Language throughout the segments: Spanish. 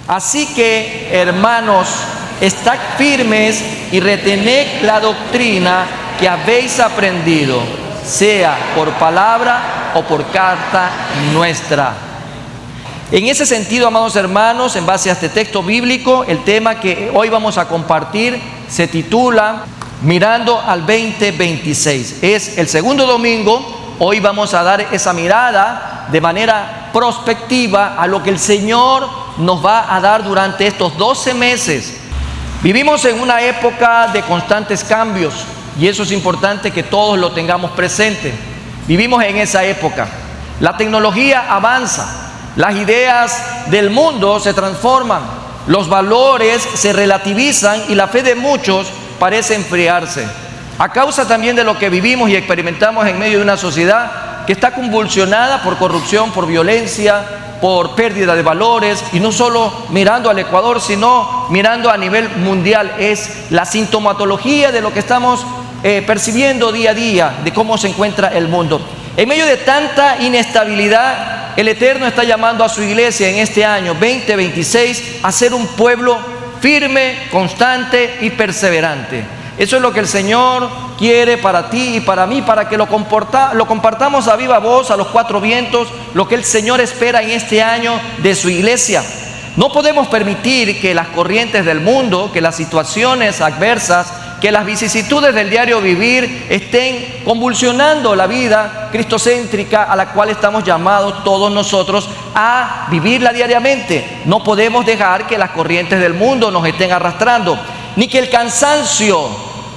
Así que, hermanos, estad firmes y retened la doctrina que habéis aprendido, sea por palabra o por carta nuestra. En ese sentido, amados hermanos, en base a este texto bíblico, el tema que hoy vamos a compartir se titula Mirando al 2026. Es el segundo domingo. Hoy vamos a dar esa mirada de manera prospectiva a lo que el Señor nos va a dar durante estos 12 meses. Vivimos en una época de constantes cambios y eso es importante que todos lo tengamos presente. Vivimos en esa época. La tecnología avanza. Las ideas del mundo se transforman, los valores se relativizan y la fe de muchos parece enfriarse. A causa también de lo que vivimos y experimentamos en medio de una sociedad que está convulsionada por corrupción, por violencia, por pérdida de valores, y no solo mirando al Ecuador, sino mirando a nivel mundial. Es la sintomatología de lo que estamos percibiendo día a día, de cómo se encuentra el mundo. En medio de tanta inestabilidad, el Eterno está llamando a su iglesia en este año 2026 a ser un pueblo firme, constante y perseverante. Eso es lo que el Señor quiere para ti y para mí, para que lo compartamos a viva voz, a los cuatro vientos, lo que el Señor espera en este año de su iglesia. No podemos permitir que las corrientes del mundo, que las situaciones adversas, que las vicisitudes del diario vivir estén convulsionando la vida cristocéntrica a la cual estamos llamados todos nosotros a vivirla diariamente. No podemos dejar que las corrientes del mundo nos estén arrastrando, ni que el cansancio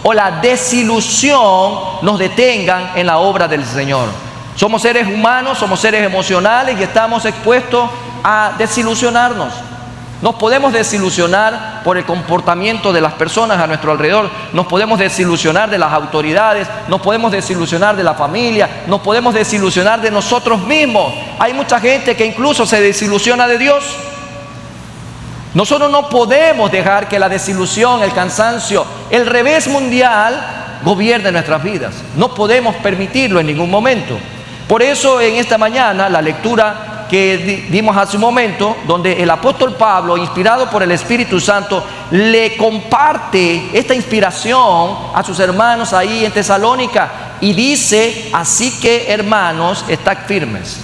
o la desilusión nos detengan en la obra del Señor. Somos seres humanos, somos seres emocionales y estamos expuestos a desilusionarnos. Nos podemos desilusionar por el comportamiento de las personas a nuestro alrededor, nos podemos desilusionar de las autoridades, nos podemos desilusionar de la familia, nos podemos desilusionar de nosotros mismos. Hay mucha gente que incluso se desilusiona de Dios. Nosotros no podemos dejar que la desilusión, el cansancio, el revés mundial gobierne nuestras vidas. No podemos permitirlo en ningún momento. Por eso en esta mañana la lectura que dimos hace un momento, donde el apóstol Pablo, inspirado por el Espíritu Santo, le comparte esta inspiración a sus hermanos ahí en Tesalónica y dice: así que, hermanos, estad firmes.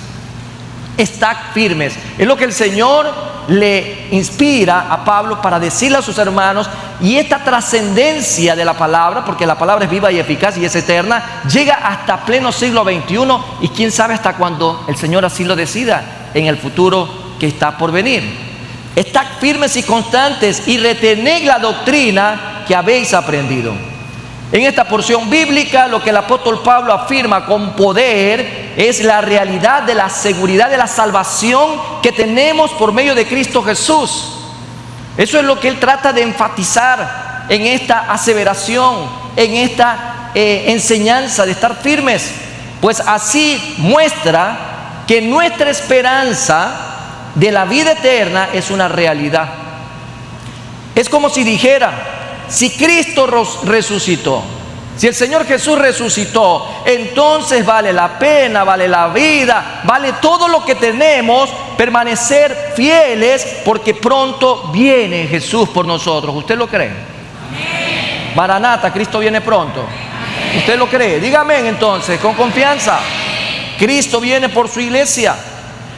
Estad firmes. Es lo que el Señor le inspira a Pablo para decirle a sus hermanos, y esta trascendencia de la palabra, porque la palabra es viva y eficaz y es eterna, llega hasta pleno siglo XXI, y quién sabe hasta cuándo el Señor así lo decida en el futuro que está por venir. Estad firmes y constantes y retened la doctrina que habéis aprendido. En esta porción bíblica, lo que el apóstol Pablo afirma con poder es la realidad de la seguridad de la salvación que tenemos por medio de Cristo Jesús. Eso es lo que él trata de enfatizar en esta aseveración, en esta enseñanza de estar firmes. Pues así muestra que nuestra esperanza de la vida eterna es una realidad. Es como si dijera: si Cristo resucitó, si el Señor Jesús resucitó, entonces vale la pena, vale la vida, vale todo lo que tenemos permanecer fieles, porque pronto viene Jesús por nosotros. ¿Usted lo cree? Amén. Maranata, Cristo viene pronto. Amén. ¿Usted lo cree? Dígame entonces, con confianza. Cristo viene por su iglesia.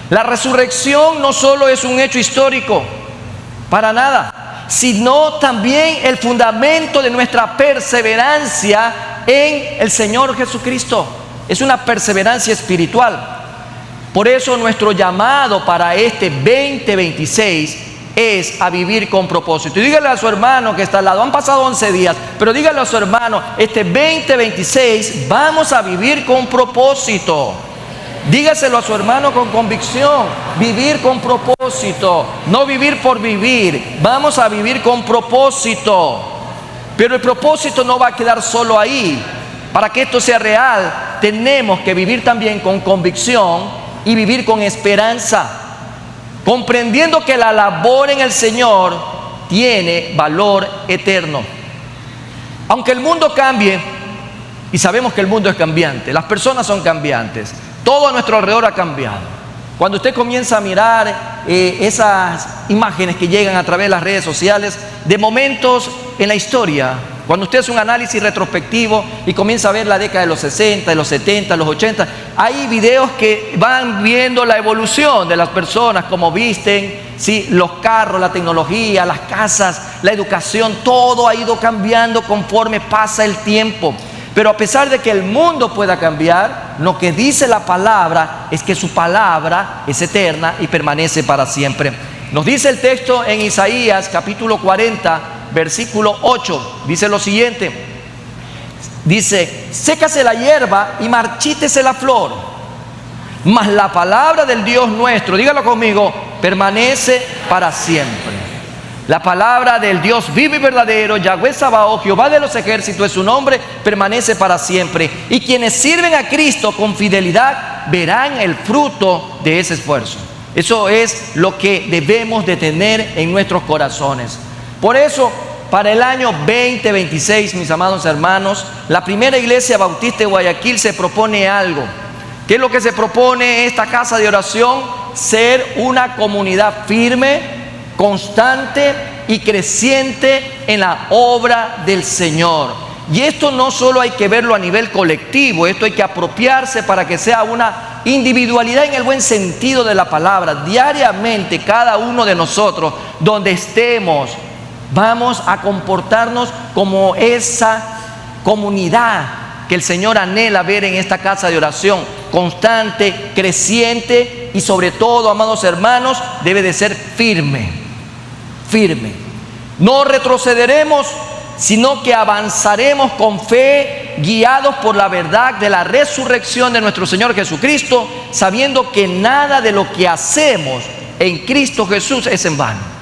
La resurrección no solo es un hecho histórico, para nada, sino también el fundamento de nuestra perseverancia en el Señor Jesucristo. Es una perseverancia espiritual. Por eso nuestro llamado para este 2026 es a vivir con propósito. Y dígale a su hermano que está al lado: han pasado 11 días, pero dígale a su hermano: este 2026 vamos a vivir con propósito. Dígaselo a su hermano con convicción: vivir con propósito, no vivir por vivir. Vamos a vivir con propósito. Pero el propósito no va a quedar solo ahí. Para que esto sea real, tenemos que vivir también con convicción y vivir con esperanza, comprendiendo que la labor en el Señor tiene valor eterno. Aunque el mundo cambie, y sabemos que el mundo es cambiante, las personas son cambiantes, todo a nuestro alrededor ha cambiado. Cuando usted comienza a mirar esas imágenes que llegan a través de las redes sociales, de momentos en la historia, cuando usted hace un análisis retrospectivo y comienza a ver la década de los 60, de los 70, de los 80, hay videos que van viendo la evolución de las personas, cómo visten, ¿sí? Los carros, la tecnología, las casas, la educación, todo ha ido cambiando conforme pasa el tiempo. Pero a pesar de que el mundo pueda cambiar, lo que dice la palabra es que su palabra es eterna y permanece para siempre. Nos dice el texto en Isaías capítulo 40, versículo 8, dice lo siguiente. Dice: sécase la hierba y marchítese la flor, mas la palabra del Dios nuestro, dígalo conmigo, permanece para siempre. La palabra del Dios vivo y verdadero, Yahweh Sabaoth, Jehová de los ejércitos es su nombre, permanece para siempre. Y quienes sirven a Cristo con fidelidad verán el fruto de ese esfuerzo. Eso es lo que debemos de tener en nuestros corazones. Por eso, para el año 2026, mis amados hermanos, la primera iglesia bautista de Guayaquil se propone algo. ¿Qué es lo que se propone esta casa de oración? Ser una comunidad firme, constante y creciente en la obra del Señor. Y esto no solo hay que verlo a nivel colectivo, esto hay que apropiarse para que sea una individualidad en el buen sentido de la palabra. Diariamente, cada uno de nosotros, donde estemos, vamos a comportarnos como esa comunidad que el Señor anhela ver en esta casa de oración, constante, creciente y sobre todo, amados hermanos, debe de ser firme. Firme. No retrocederemos, sino que avanzaremos con fe, guiados por la verdad de la resurrección de nuestro Señor Jesucristo, sabiendo que nada de lo que hacemos en Cristo Jesús es en vano.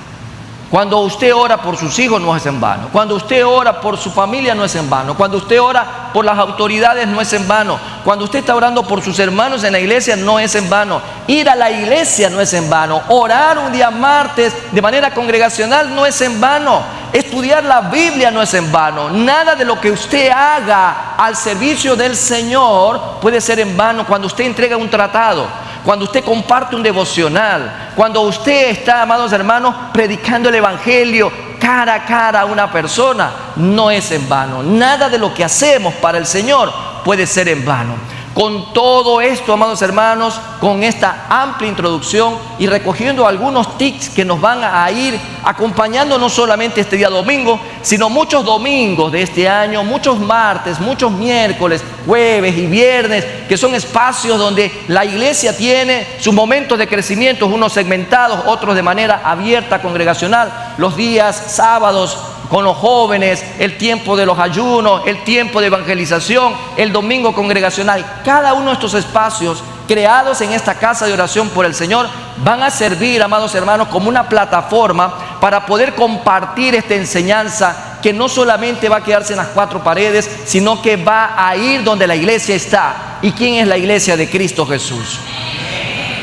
Cuando usted ora por sus hijos no es en vano. Cuando usted ora por su familia no es en vano. Cuando usted ora por las autoridades no es en vano. Cuando usted está orando por sus hermanos en la iglesia no es en vano. Ir a la iglesia no es en vano. Orar un día martes de manera congregacional no es en vano. Estudiar la Biblia no es en vano. Nada de lo que usted haga al servicio del Señor puede ser en vano. Cuando usted entrega un tratado, cuando usted comparte un devocional, cuando usted está, amados hermanos, predicando el Evangelio cara a cara a una persona, no es en vano. Nada de lo que hacemos para el Señor puede ser en vano. Con todo esto, amados hermanos, con esta amplia introducción y recogiendo algunos tips que nos van a ir acompañando no solamente este día domingo, sino muchos domingos de este año, muchos martes, muchos miércoles, jueves y viernes, que son espacios donde la iglesia tiene sus momentos de crecimiento, unos segmentados, otros de manera abierta, congregacional, los días sábados con los jóvenes, el tiempo de los ayunos, el tiempo de evangelización, el domingo congregacional. Cada uno de estos espacios creados en esta casa de oración por el Señor van a servir, amados hermanos, como una plataforma para poder compartir esta enseñanza que no solamente va a quedarse en las cuatro paredes, sino que va a ir donde la iglesia está. ¿Y quién es la iglesia de Cristo Jesús?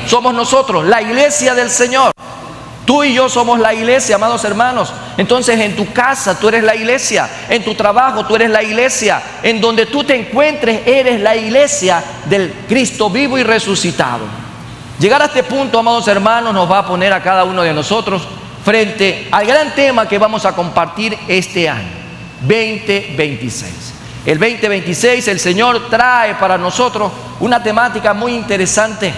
Somos nosotros, la iglesia del Señor. Tú y yo somos la iglesia, amados hermanos. Entonces en tu casa tú eres la iglesia, en tu trabajo tú eres la iglesia, en donde tú te encuentres eres la iglesia del Cristo vivo y resucitado. Llegar a este punto, amados hermanos, nos va a poner a cada uno de nosotros frente al gran tema que vamos a compartir este año, 2026. El 2026 el Señor trae para nosotros una temática muy interesante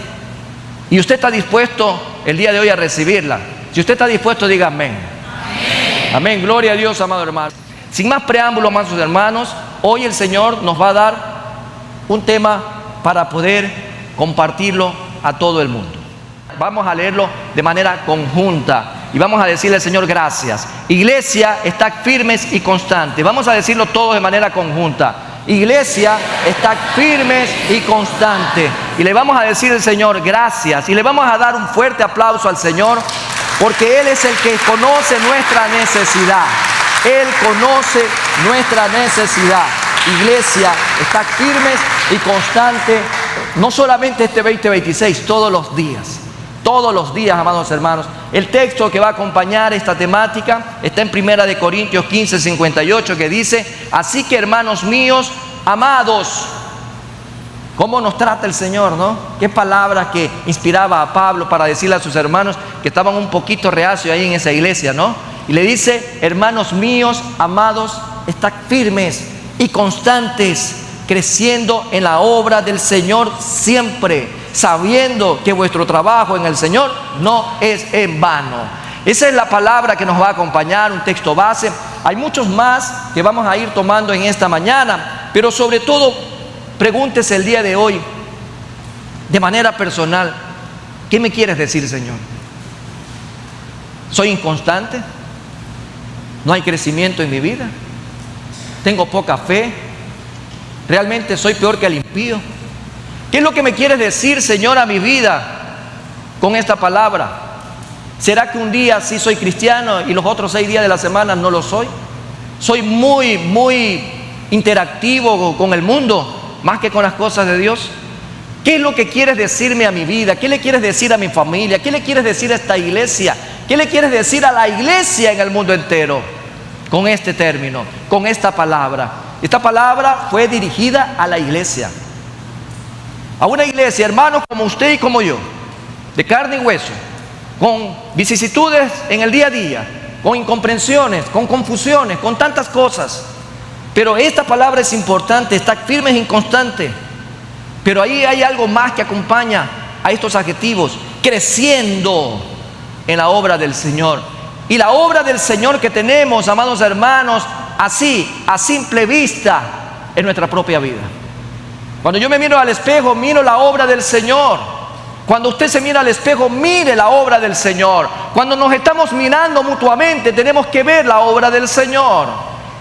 y usted está dispuesto el día de hoy a recibirla. Si usted está dispuesto, diga amén. Amén. Amén. Gloria a Dios, amado hermano. Sin más preámbulos, amados hermanos, hoy el Señor nos va a dar un tema para poder compartirlo a todo el mundo. Vamos a leerlo de manera conjunta y vamos a decirle al Señor gracias. Iglesia, está firmes y constantes. Vamos a decirlo todos de manera conjunta. Iglesia, está firmes y constante. Y le vamos a decir al Señor gracias. Y le vamos a dar un fuerte aplauso al Señor, porque Él es el que conoce nuestra necesidad. Él conoce nuestra necesidad. Iglesia, está firmes y constante, no solamente este 2026, todos los días. Todos los días, amados hermanos. El texto que va a acompañar esta temática está en 1 Corintios 15, 58, que dice: así que, hermanos míos, amados, ¿Cómo nos trata el Señor, no? Qué palabras que inspiraba a Pablo para decirle a sus hermanos que estaban un poquito reacios ahí en esa iglesia, ¿no? Y le dice: hermanos míos, amados, estad firmes y constantes, creciendo en la obra del Señor siempre, sabiendo que vuestro trabajo en el Señor no es en vano. Esa es la palabra que nos va a acompañar, un texto base. Hay muchos más que vamos a ir tomando en esta mañana, pero sobre todo, pregúntese el día de hoy, de manera personal: ¿qué me quieres decir, Señor? ¿Soy inconstante? ¿No hay crecimiento en mi vida? ¿Tengo poca fe? ¿Realmente soy peor que el impío? ¿Qué es lo que me quieres decir, Señor, a mi vida con esta palabra? ¿Será que un día sí soy cristiano y los otros 6 días de la semana no lo soy? ¿Soy muy interactivo con el mundo más que con las cosas de Dios? ¿Qué es lo que quieres decirme a mi vida? ¿Qué le quieres decir a mi familia? ¿Qué le quieres decir a esta iglesia? ¿Qué le quieres decir a la iglesia en el mundo entero con este término, con esta palabra? Esta palabra fue dirigida a la iglesia, a una iglesia, hermanos como usted y como yo, de carne y hueso, con vicisitudes en el día a día, con incomprensiones, con confusiones, con tantas cosas. Pero esta palabra es importante: está firme e inconstante. Pero ahí hay algo más que acompaña a estos adjetivos: creciendo en la obra del Señor. Y la obra del Señor que tenemos, amados hermanos, así, a simple vista, en nuestra propia vida. Cuando yo me miro al espejo, miro la obra del Señor. Cuando usted se mira al espejo, mire la obra del Señor. Cuando nos estamos mirando mutuamente, tenemos que ver la obra del Señor.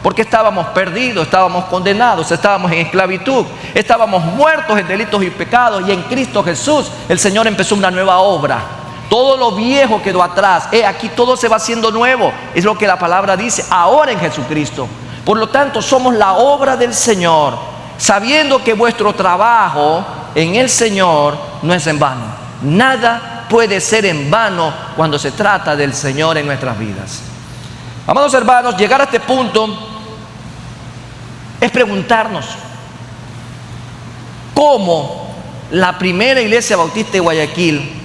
Porque estábamos perdidos, estábamos condenados, estábamos en esclavitud, estábamos muertos en delitos y pecados, y en Cristo Jesús el Señor empezó una nueva obra. Todo lo viejo quedó atrás. Aquí todo se va haciendo nuevo. Es lo que la palabra dice, ahora en Jesucristo. Por lo tanto, somos la obra del Señor, sabiendo que vuestro trabajo en el Señor no es en vano. Nada puede ser en vano cuando se trata del Señor en nuestras vidas. Amados hermanos, llegar a este punto es preguntarnos cómo la primera iglesia bautista de Guayaquil,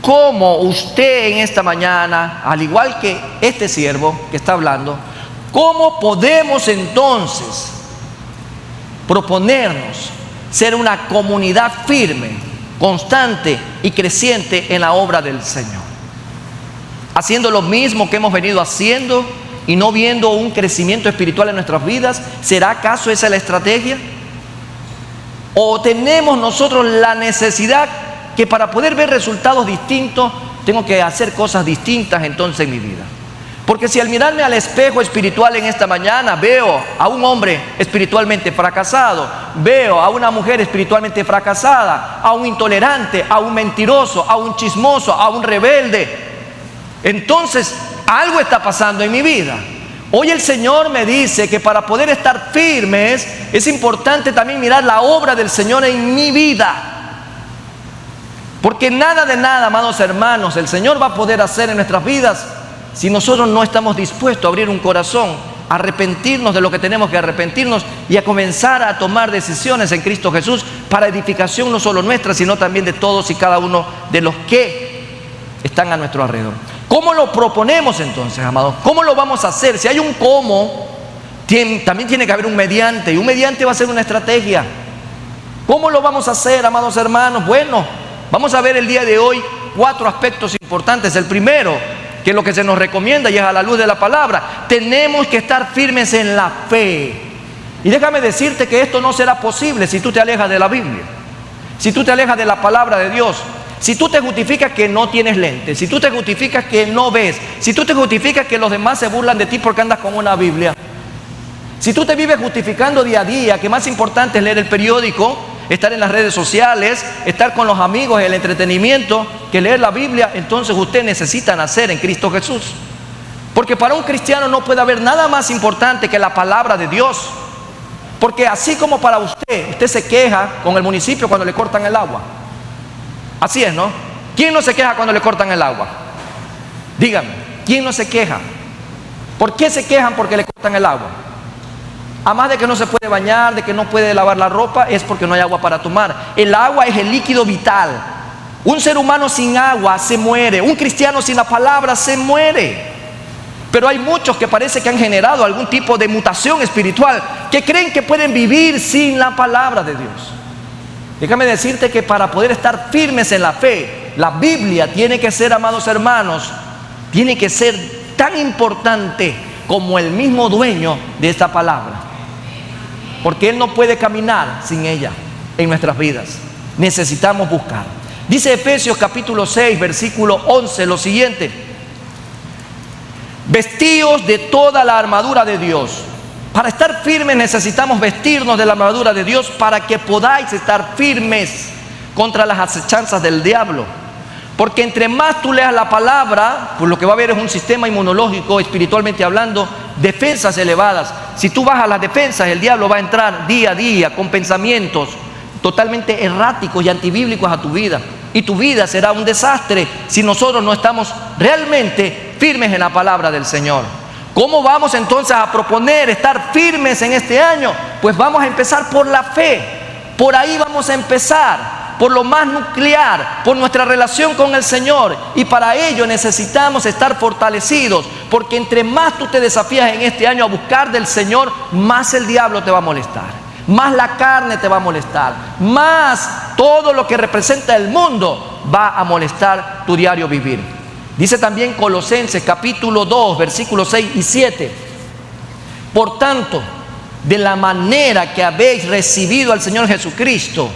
cómo usted en esta mañana, al igual que este siervo que está hablando, cómo podemos entonces proponernos ser una comunidad firme, constante y creciente en la obra del Señor, haciendo lo mismo que hemos venido haciendo y no viendo un crecimiento espiritual en nuestras vidas. ¿Será acaso esa la estrategia? ¿O tenemos nosotros la necesidad que para poder ver resultados distintos tengo que hacer cosas distintas entonces en mi vida? Porque si al mirarme al espejo espiritual en esta mañana veo a un hombre espiritualmente fracasado, veo a una mujer espiritualmente fracasada, a un intolerante, a un mentiroso, a un chismoso, a un rebelde, entonces algo está pasando en mi vida. Hoy el Señor me dice que para poder estar firmes es importante también mirar la obra del Señor en mi vida. Porque nada de nada, amados hermanos, el Señor va a poder hacer en nuestras vidas si nosotros no estamos dispuestos a abrir un corazón, a arrepentirnos de lo que tenemos que arrepentirnos y a comenzar a tomar decisiones en Cristo Jesús para edificación no solo nuestra, sino también de todos y cada uno de los que están a nuestro alrededor. ¿Cómo lo proponemos entonces, amados? ¿Cómo lo vamos a hacer? Si hay un cómo, también tiene que haber un mediante, y un mediante va a ser una estrategia. ¿Cómo lo vamos a hacer, amados hermanos? Bueno, vamos a ver el día de hoy 4 aspectos importantes. El primero, que es lo que se nos recomienda y es a la luz de la palabra: tenemos que estar firmes en la fe. Y déjame decirte que esto no será posible si tú te alejas de la Biblia, si tú te alejas de la palabra de Dios, si tú te justificas que no tienes lentes, si tú te justificas que no ves, si tú te justificas que los demás se burlan de ti porque andas con una Biblia, si tú te vives justificando día a día que más importante es leer el periódico, estar en las redes sociales, estar con los amigos, el entretenimiento, que leer la Biblia, entonces usted necesita nacer en Cristo Jesús. Porque para un cristiano no puede haber nada más importante que la palabra de Dios. Porque así como para usted se queja con el municipio cuando le cortan el agua. Así es, ¿no? ¿Quién no se queja cuando le cortan el agua? Díganme, ¿quién no se queja? ¿Por qué se quejan porque le cortan el agua? Además de que no se puede bañar, de que no puede lavar la ropa, es porque no hay agua para tomar. El agua es el líquido vital. Un ser humano sin agua se muere. Un cristiano sin la palabra se muere. Pero hay muchos que parece que han generado algún tipo de mutación espiritual, que creen que pueden vivir sin la palabra de Dios. Déjame decirte que para poder estar firmes en la fe, la Biblia tiene que ser, amados hermanos, tiene que ser tan importante como el mismo dueño de esta palabra. Porque Él no puede caminar sin ella en nuestras vidas. Necesitamos buscar. Dice Efesios capítulo 6, versículo 11, lo siguiente: vestíos de toda la armadura de Dios. Para estar firmes necesitamos vestirnos de la armadura de Dios para que podáis estar firmes contra las acechanzas del diablo. Porque entre más tú leas la palabra, pues lo que va a haber es un sistema inmunológico, espiritualmente hablando, defensas elevadas. Si tú bajas las defensas, el diablo va a entrar día a día con pensamientos totalmente erráticos y antibíblicos a tu vida. Y tu vida será un desastre si nosotros no estamos realmente firmes en la palabra del Señor. ¿Cómo vamos entonces a proponer estar firmes en este año? Pues vamos a empezar por la fe. Por ahí vamos a empezar, por lo más nuclear, por nuestra relación con el Señor. Y para ello necesitamos estar fortalecidos, porque entre más tú te desafías en este año a buscar del Señor, más el diablo te va a molestar, más la carne te va a molestar, más todo lo que representa el mundo va a molestar tu diario vivir. Dice también Colosenses capítulo 2, versículos 6 y 7. Por tanto, de la manera que habéis recibido al Señor Jesucristo,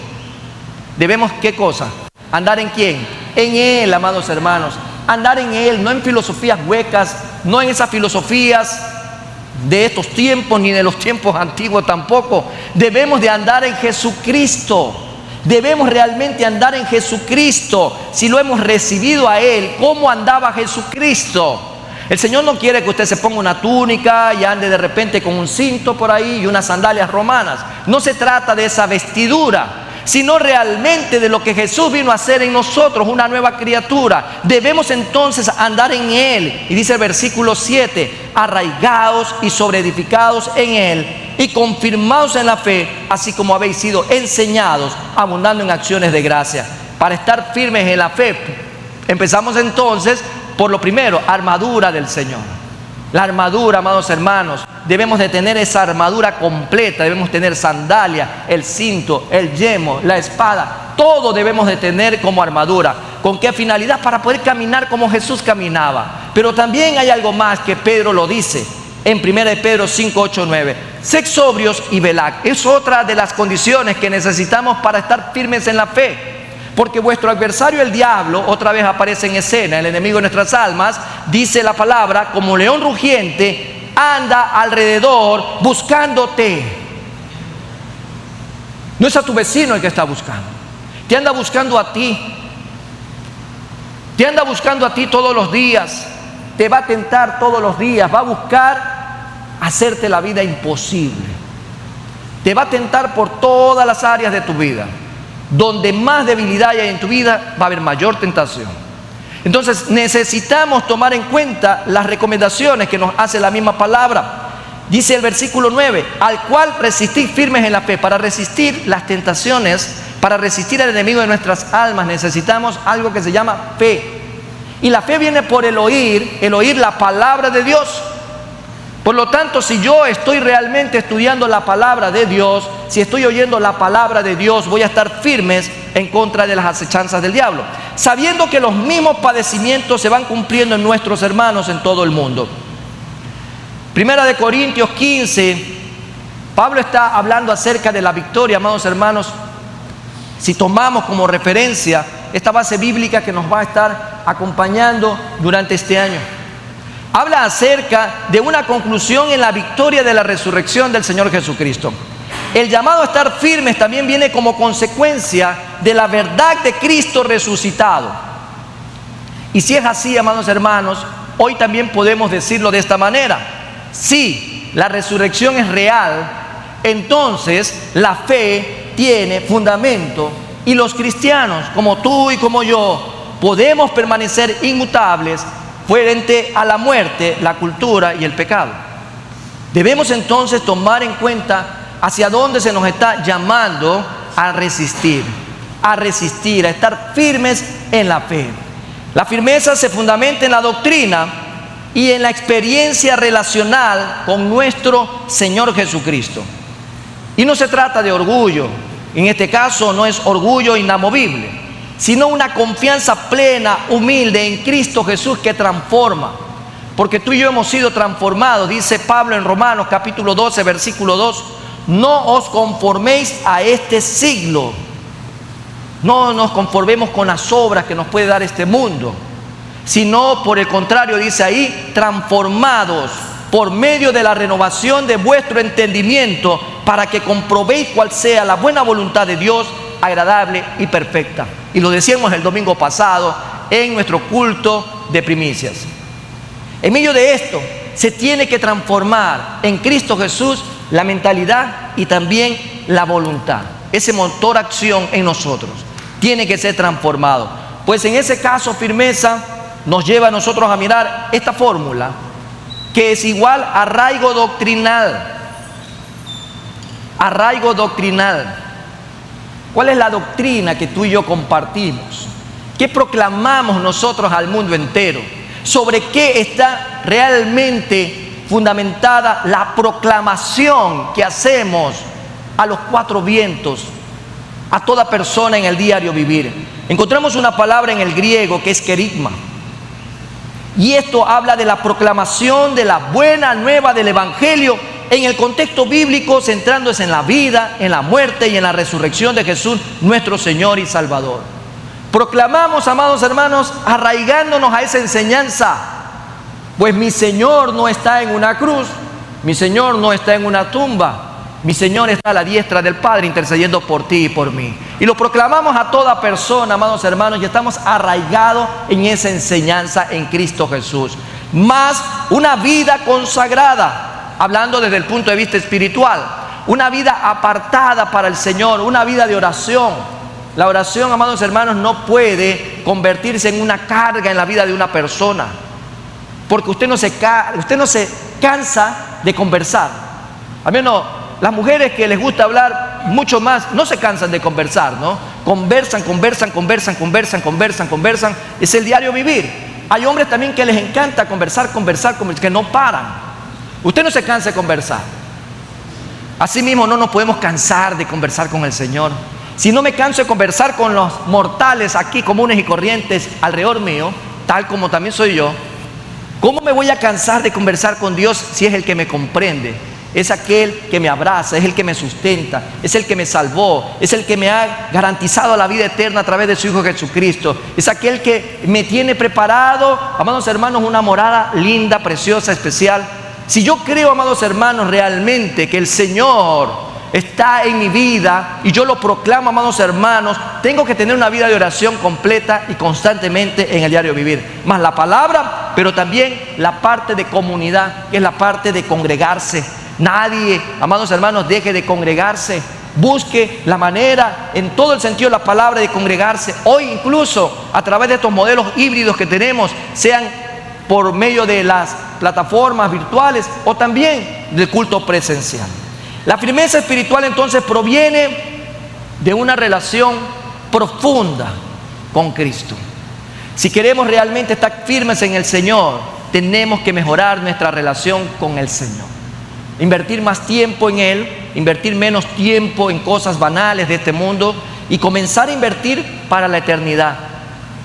debemos, ¿qué cosa? ¿Andar en quién? En Él, amados hermanos. Andar en Él, no en filosofías huecas, no en esas filosofías de estos tiempos, ni de los tiempos antiguos tampoco. Debemos de andar en Jesucristo. Debemos realmente andar en Jesucristo. Si lo hemos recibido a Él, ¿cómo andaba Jesucristo? El Señor no quiere que usted se ponga una túnica y ande de repente con un cinto por ahí y unas sandalias romanas. No se trata de esa vestidura, sino realmente de lo que Jesús vino a hacer en nosotros, una nueva criatura. Debemos entonces andar en Él. Y dice el versículo 7, arraigados y sobreedificados en Él y confirmados en la fe, así como habéis sido enseñados, abundando en acciones de gracia. Para estar firmes en la fe, empezamos entonces por lo primero, armadura del Señor. La armadura, amados hermanos, debemos de tener esa armadura completa. Debemos tener sandalia, el cinto, el yelmo, la espada. Todo debemos de tener como armadura. ¿Con qué finalidad? Para poder caminar como Jesús caminaba. Pero también hay algo más que Pedro lo dice en 1 Pedro 5, 8, 9. Sed sobrios y velad. Es otra de las condiciones que necesitamos para estar firmes en la fe. Porque vuestro adversario, el diablo, otra vez aparece en escena, el enemigo de nuestras almas. Dice la palabra, como león rugiente, anda alrededor buscándote. No es a tu vecino el que está buscando, te anda buscando a ti. Te anda buscando a ti todos los días. Te va a tentar todos los días. Va a buscar hacerte la vida imposible. Te va a tentar por todas las áreas de tu vida. Donde más debilidad hay en tu vida, va a haber mayor tentación. Entonces necesitamos tomar en cuenta las recomendaciones que nos hace la misma palabra. Dice el versículo 9, al cual resistid firmes en la fe. Para resistir las tentaciones, para resistir al enemigo de nuestras almas, necesitamos algo que se llama fe. Y la fe viene por el oír la palabra de Dios. Por lo tanto, si yo estoy realmente estudiando la palabra de Dios, si estoy oyendo la palabra de Dios, voy a estar firmes en contra de las acechanzas del diablo, sabiendo que los mismos padecimientos se van cumpliendo en nuestros hermanos en todo el mundo. Primera de Corintios 15, Pablo está hablando acerca de la victoria, amados hermanos. Si tomamos como referencia esta base bíblica que nos va a estar acompañando durante este año, habla acerca de una conclusión en la victoria de la resurrección del Señor Jesucristo. El llamado a estar firmes también viene como consecuencia de la verdad de Cristo resucitado. Y si es así, amados hermanos, hoy también podemos decirlo de esta manera: si la resurrección es real, entonces la fe tiene fundamento, y los cristianos, como tú y como yo, podemos permanecer inmutables frente a la muerte, la cultura y el pecado. Debemos entonces tomar en cuenta hacia dónde se nos está llamando a resistir, a estar firmes en la fe. La firmeza se fundamenta en la doctrina y en la experiencia relacional con nuestro Señor Jesucristo. Y no se trata de orgullo, en este caso no es orgullo inamovible, sino una confianza plena, humilde en Cristo Jesús que transforma. Porque tú y yo hemos sido transformados, dice Pablo en Romanos capítulo 12, versículo 2, no os conforméis a este siglo, no nos conformemos con las obras que nos puede dar este mundo, sino por el contrario, dice ahí, transformados por medio de la renovación de vuestro entendimiento, para que comprobéis cuál sea la buena voluntad de Dios, agradable y perfecta. Y lo decíamos el domingo pasado en nuestro culto de primicias. En medio de esto, se tiene que transformar en Cristo Jesús la mentalidad y también la voluntad. Ese motor acción en nosotros tiene que ser transformado. Pues en ese caso, firmeza nos lleva a nosotros a mirar esta fórmula, que es igual a arraigo doctrinal. Arraigo doctrinal. ¿Cuál es la doctrina que tú y yo compartimos? ¿Qué proclamamos nosotros al mundo entero? ¿Sobre qué está realmente fundamentada la proclamación que hacemos a los cuatro vientos, a toda persona en el diario vivir? Encontramos una palabra en el griego que es kerigma. Y esto habla de la proclamación de la buena nueva del Evangelio en el contexto bíblico, centrándose en la vida, en la muerte y en la resurrección de Jesús, nuestro Señor y Salvador. Proclamamos, amados hermanos, arraigándonos a esa enseñanza, pues mi Señor no está en una cruz, mi Señor no está en una tumba, mi Señor está a la diestra del Padre intercediendo por ti y por mí. Y lo proclamamos a toda persona, amados hermanos, y estamos arraigados en esa enseñanza en Cristo Jesús. Más una vida consagrada, hablando desde el punto de vista espiritual, una vida apartada para el Señor, una vida de oración. La oración, amados hermanos, no puede convertirse en una carga en la vida de una persona, porque usted no se cansa de conversar. Al menos las mujeres que les gusta hablar mucho más no se cansan de conversar, ¿no? Conversan, es el diario vivir. Hay hombres también que les encanta conversar, que no paran. Usted no se cansa de conversar. Asimismo, no nos podemos cansar de conversar con el Señor. Si no me canso de conversar con los mortales aquí, comunes y corrientes, alrededor mío, tal como también soy yo, ¿cómo me voy a cansar de conversar con Dios si es el que me comprende? Es aquel que me abraza, es el que me sustenta, es el que me salvó, es el que me ha garantizado la vida eterna a través de su Hijo Jesucristo. Es aquel que me tiene preparado, amados hermanos, una morada linda, preciosa, especial. Si yo creo, amados hermanos, realmente que el Señor está en mi vida y yo lo proclamo, amados hermanos, tengo que tener una vida de oración completa y constantemente en el diario vivir. Más la palabra, pero también la parte de comunidad, que es la parte de congregarse. Nadie, amados hermanos, deje de congregarse. Busque la manera, en todo el sentido de la palabra, de congregarse. Hoy incluso, a través de estos modelos híbridos que tenemos, sean por medio de las plataformas virtuales o también del culto presencial. La firmeza espiritual entonces proviene de una relación profunda con Cristo. Si queremos realmente estar firmes en el Señor, tenemos que mejorar nuestra relación con el Señor. Invertir más tiempo en Él, invertir menos tiempo en cosas banales de este mundo y comenzar a invertir para la eternidad.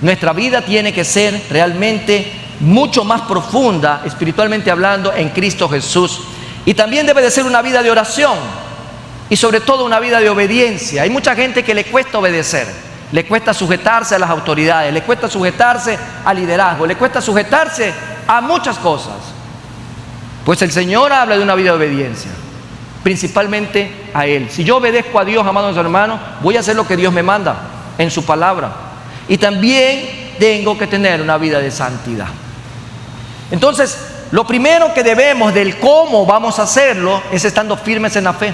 Nuestra vida tiene que ser realmente mucho más profunda, espiritualmente hablando, en Cristo Jesús. Y también debe de ser una vida de oración y sobre todo una vida de obediencia. Hay mucha gente que le cuesta obedecer, le cuesta sujetarse a las autoridades, le cuesta sujetarse al liderazgo, le cuesta sujetarse a muchas cosas. Pues el Señor habla de una vida de obediencia, principalmente a Él. Si yo obedezco a Dios, amados hermanos, voy a hacer lo que Dios me manda en su palabra. Y también tengo que tener una vida de santidad. Entonces, lo primero que debemos del cómo vamos a hacerlo es estando firmes en la fe.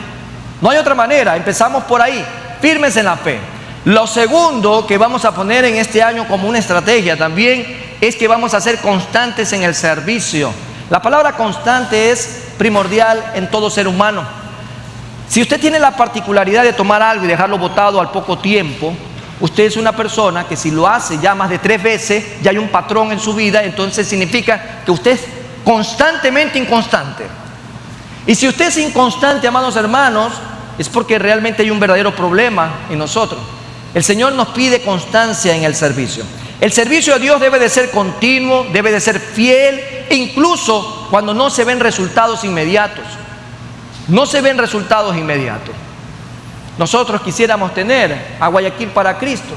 No hay otra manera, empezamos por ahí, firmes en la fe. Lo segundo que vamos a poner en este año como una estrategia también es que vamos a ser constantes en el servicio. La palabra constante es primordial en todo ser humano. Si usted tiene la particularidad de tomar algo y dejarlo botado al poco tiempo, usted es una persona que si lo hace ya más de 3 veces, ya hay un patrón en su vida, entonces significa que usted es constantemente inconstante. Y si usted es inconstante, amados hermanos, es porque realmente hay un verdadero problema en nosotros. El Señor nos pide constancia en el servicio. El servicio a Dios debe de ser continuo, debe de ser fiel, e incluso cuando no se ven resultados inmediatos. No se ven resultados inmediatos. Nosotros quisiéramos tener a Guayaquil para Cristo,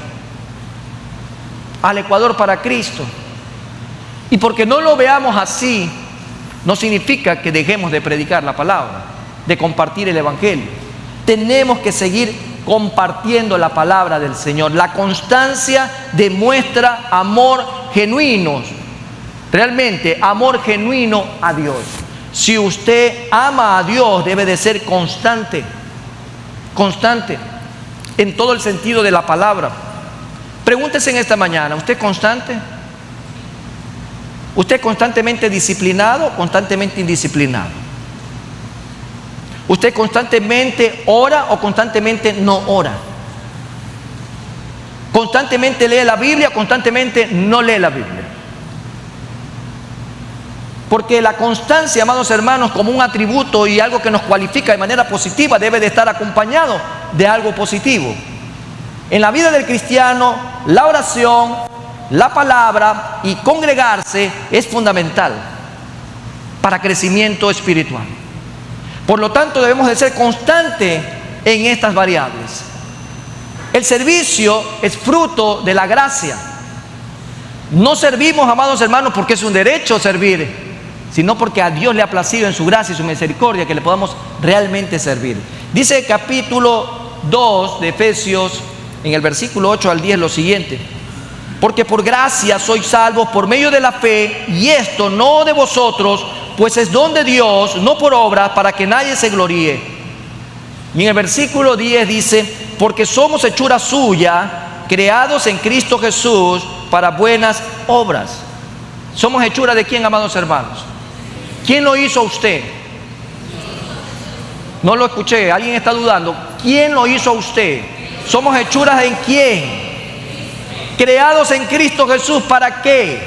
al Ecuador para Cristo. Y porque no lo veamos así, no significa que dejemos de predicar la palabra, de compartir el Evangelio. Tenemos que seguir compartiendo la palabra del Señor. La constancia demuestra amor genuino, realmente amor genuino a Dios. Si usted ama a Dios, debe de ser constante, constante en todo el sentido de la palabra. Pregúntese en esta mañana, ¿usted es constante? ¿Usted es constantemente disciplinado o constantemente indisciplinado? ¿Usted constantemente ora o constantemente no ora? ¿Constantemente lee la Biblia o constantemente no lee la Biblia? Porque la constancia, amados hermanos, como un atributo y algo que nos cualifica de manera positiva, debe de estar acompañado de algo positivo. En la vida del cristiano, la oración, la palabra y congregarse es fundamental para crecimiento espiritual. Por lo tanto, debemos de ser constantes en estas variables. El servicio es fruto de la gracia. No servimos, amados hermanos, porque es un derecho servir, sino porque a Dios le ha placido en su gracia y su misericordia que le podamos realmente servir. Dice el capítulo 2 de Efesios, en el versículo 8 al 10, lo siguiente: porque por gracia sois salvos por medio de la fe, y esto no de vosotros, pues es don de Dios, no por obras, para que nadie se gloríe. Y en el versículo 10 dice: porque somos hechura suya, creados en Cristo Jesús para buenas obras. ¿Somos hechura de quién, amados hermanos? ¿Quién lo hizo a usted? No lo escuché, ¿alguien está dudando? ¿Quién lo hizo a usted? ¿Somos hechuras en quién? Creados en Cristo Jesús, ¿para qué?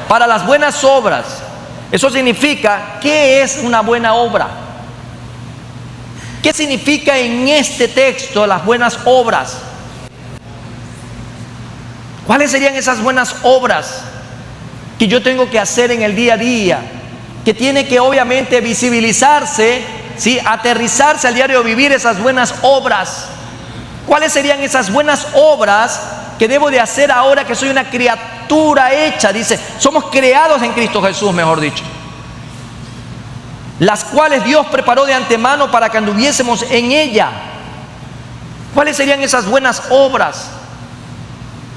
Para las buenas obras. Eso significa, ¿qué es una buena obra? ¿Qué significa en este texto las buenas obras? ¿Cuáles serían esas buenas obras que yo tengo que hacer en el día a día? Que tiene que obviamente visibilizarse, ¿sí? Aterrizarse al diario vivir esas buenas obras. ¿Cuáles serían esas buenas obras que debo de hacer ahora que soy una criatura hecha? Dice, somos creados en Cristo Jesús, mejor dicho, las cuales Dios preparó de antemano para que anduviésemos en ella. ¿Cuáles serían esas buenas obras?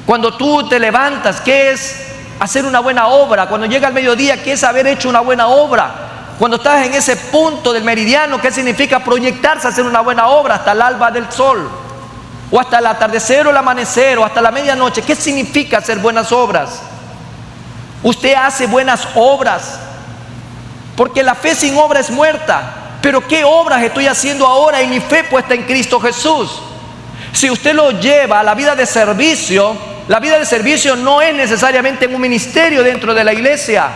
Cuando tú te levantas, ¿qué es hacer una buena obra? Cuando llega el mediodía, ¿qué es haber hecho una buena obra? Cuando estás en ese punto del meridiano, ¿qué significa proyectarse a hacer una buena obra hasta el alba del sol? O hasta el atardecer o el amanecer, o hasta la medianoche. ¿Qué significa hacer buenas obras? Usted hace buenas obras, porque la fe sin obra es muerta. Pero ¿qué obras estoy haciendo ahora en mi fe puesta en Cristo Jesús? Si usted lo lleva a la vida de servicio, la vida de servicio no es necesariamente en un ministerio dentro de la iglesia.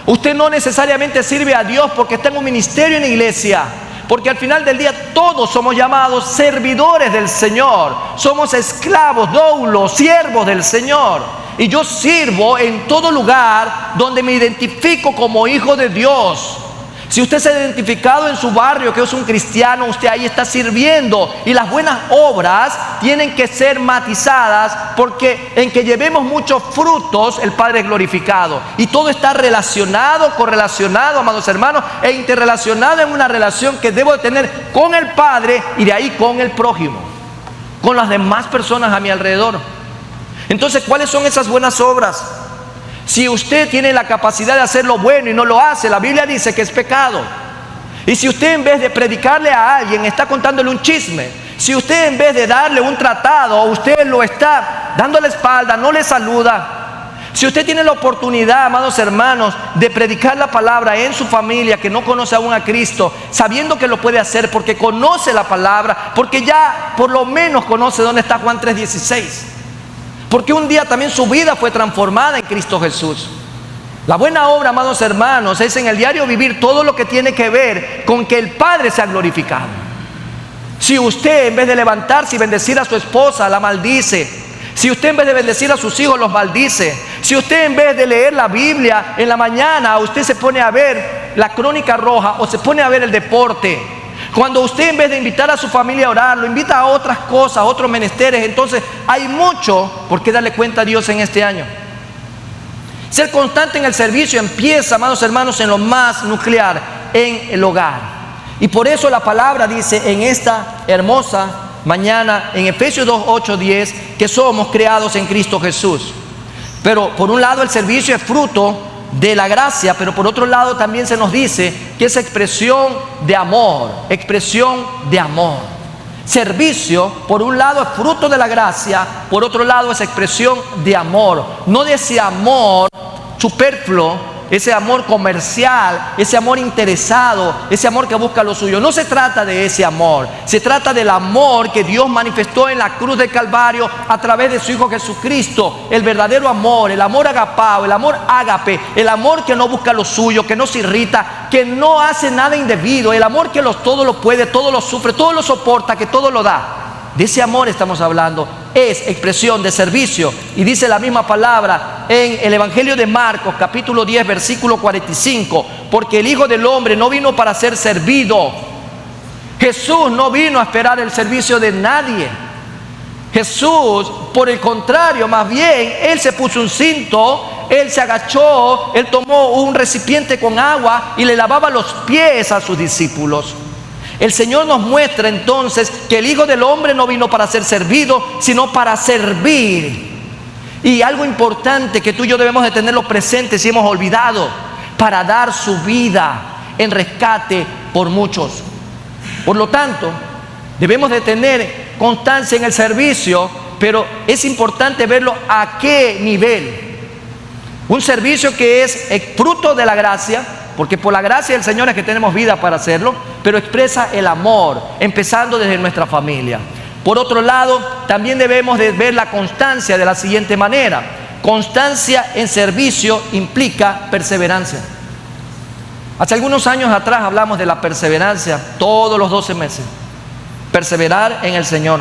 Usted no necesariamente sirve a Dios porque está en un ministerio en la iglesia. Porque al final del día todos somos llamados servidores del Señor. Somos esclavos, doulos, siervos del Señor. Y yo sirvo en todo lugar donde me identifico como hijo de Dios. Si usted se ha identificado en su barrio que es un cristiano, usted ahí está sirviendo. Y las buenas obras tienen que ser matizadas, porque en que llevemos muchos frutos el Padre es glorificado. Y todo está relacionado, correlacionado, amados hermanos, e interrelacionado en una relación que debo de tener con el Padre y de ahí con el prójimo, con las demás personas a mi alrededor. Entonces, ¿cuáles son esas buenas obras? Si usted tiene la capacidad de hacer lo bueno y no lo hace, la Biblia dice que es pecado. Y si usted en vez de predicarle a alguien está contándole un chisme, si usted en vez de darle un tratado, usted lo está dando la espalda, no le saluda, Si usted tiene la oportunidad, amados hermanos, de predicar la palabra en su familia que no conoce aún a Cristo, sabiendo que lo puede hacer porque conoce la palabra, porque ya por lo menos conoce dónde está Juan 3:16, porque un día también su vida fue transformada en Cristo Jesús. La buena obra, amados hermanos, es en el diario vivir todo lo que tiene que ver con que el Padre sea glorificado. Si usted, en vez de levantarse y bendecir a su esposa, la maldice, si usted en vez de bendecir a sus hijos los maldice, si usted en vez de leer la Biblia en la mañana, usted se pone a ver la Crónica Roja o se pone a ver el deporte, cuando usted en vez de invitar a su familia a orar, lo invita a otras cosas, a otros menesteres, entonces hay mucho por qué darle cuenta a Dios en este año. Ser constante en el servicio empieza, amados hermanos, en lo más nuclear, en el hogar. Y por eso la palabra dice en esta hermosa mañana, en Efesios 2:8-10, que somos creados en Cristo Jesús. Pero por un lado el servicio es fruto de la gracia, pero por otro lado también se nos dice que es expresión de amor, expresión de amor. Servicio, por un lado, es fruto de la gracia, por otro lado es expresión de amor, no de ese amor superfluo, ese amor comercial, ese amor interesado, ese amor que busca lo suyo. No se trata de ese amor, se trata del amor que Dios manifestó en la cruz del Calvario a través de su Hijo Jesucristo, el verdadero amor, el amor agapao, el amor ágape, el amor que no busca lo suyo, que no se irrita, que no hace nada indebido, el amor que todo lo puede, todo lo sufre, todo lo soporta, que todo lo da. De ese amor estamos hablando, es expresión de servicio. Y dice la misma palabra en el Evangelio de Marcos, capítulo 10, versículo 45, porque el Hijo del Hombre no vino para ser servido. Jesús no vino a esperar el servicio de nadie. Jesús, por el contrario, más bien, Él se puso un cinto, Él se agachó, Él tomó un recipiente con agua y le lavaba los pies a sus discípulos. El Señor nos muestra entonces que el Hijo del Hombre no vino para ser servido, sino para servir. Y algo importante que tú y yo debemos de tenerlo presente si hemos olvidado, para dar su vida en rescate por muchos. Por lo tanto, debemos de tener constancia en el servicio, pero es importante verlo a qué nivel. Un servicio que es fruto de la gracia, porque por la gracia del Señor es que tenemos vida para hacerlo, pero expresa el amor, empezando desde nuestra familia. Por otro lado, también debemos de ver la constancia de la siguiente manera. Constancia en servicio implica perseverancia. Hace algunos años atrás hablamos de la perseverancia todos los 12 meses. Perseverar en el Señor.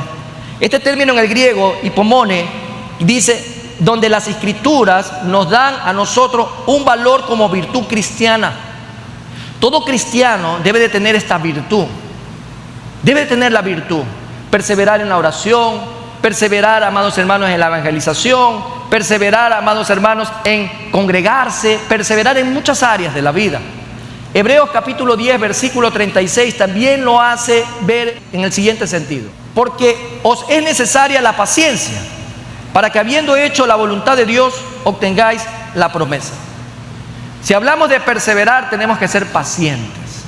Este término en el griego, hipomone, dice donde las escrituras nos dan a nosotros un valor como virtud cristiana. Todo cristiano debe de tener esta virtud. Debe de tener la virtud. Perseverar en la oración, perseverar, amados hermanos, en la evangelización, perseverar, amados hermanos, en congregarse, perseverar en muchas áreas de la vida. Hebreos capítulo 10, versículo 36 también lo hace ver en el siguiente sentido. Porque os es necesaria la paciencia, para que habiendo hecho la voluntad de Dios, obtengáis la promesa. Si hablamos de perseverar, tenemos que ser pacientes.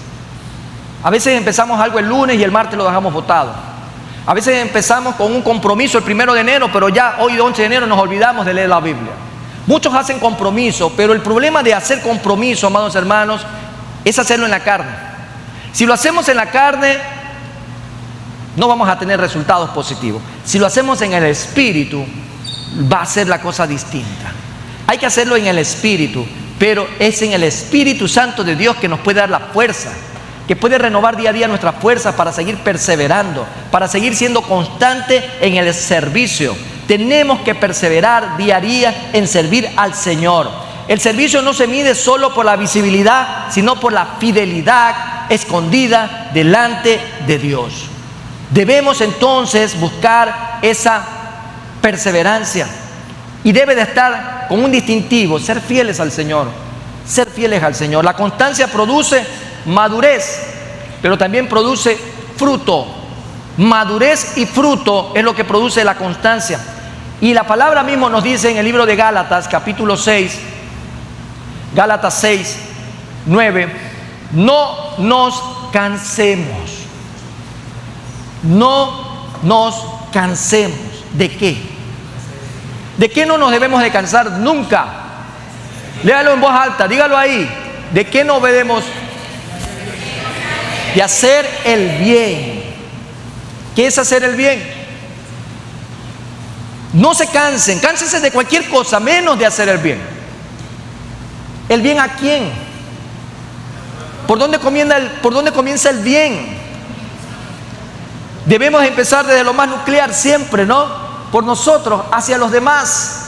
A veces empezamos algo el lunes y el martes lo dejamos botado. A veces empezamos con un compromiso el 1 de enero, pero ya hoy 11 de enero nos olvidamos de leer la Biblia. Muchos hacen compromiso, pero el problema de hacer compromiso, amados hermanos, es hacerlo en la carne. Si lo hacemos en la carne, no vamos a tener resultados positivos. Si lo hacemos en el Espíritu, va a ser la cosa distinta. Hay que hacerlo en el Espíritu, pero es en el Espíritu Santo de Dios que nos puede dar la fuerza, que puede renovar día a día nuestras fuerzas para seguir perseverando, para seguir siendo constante en el servicio. Tenemos que perseverar día a día en servir al Señor. El servicio no se mide solo por la visibilidad, sino por la fidelidad escondida delante de Dios. Debemos entonces buscar esa perseverancia y debe de estar con un distintivo: ser fieles al Señor, ser fieles al Señor. La constancia produce madurez, pero también produce fruto. Madurez y fruto es lo que produce la constancia. Y la palabra mismo nos dice en el libro de Gálatas, capítulo 6, Gálatas 6, 9, no nos cansemos. No nos cansemos. ¿De qué? ¿De qué no nos debemos de cansar nunca? Léalo en voz alta, dígalo ahí. ¿De qué no debemos? De hacer el bien. ¿Qué es hacer el bien? No se cansen, cánsense de cualquier cosa, menos de hacer el bien. ¿El bien a quién? ¿Por dónde comienza el bien? Debemos empezar desde lo más nuclear siempre, ¿no? Por nosotros, hacia los demás.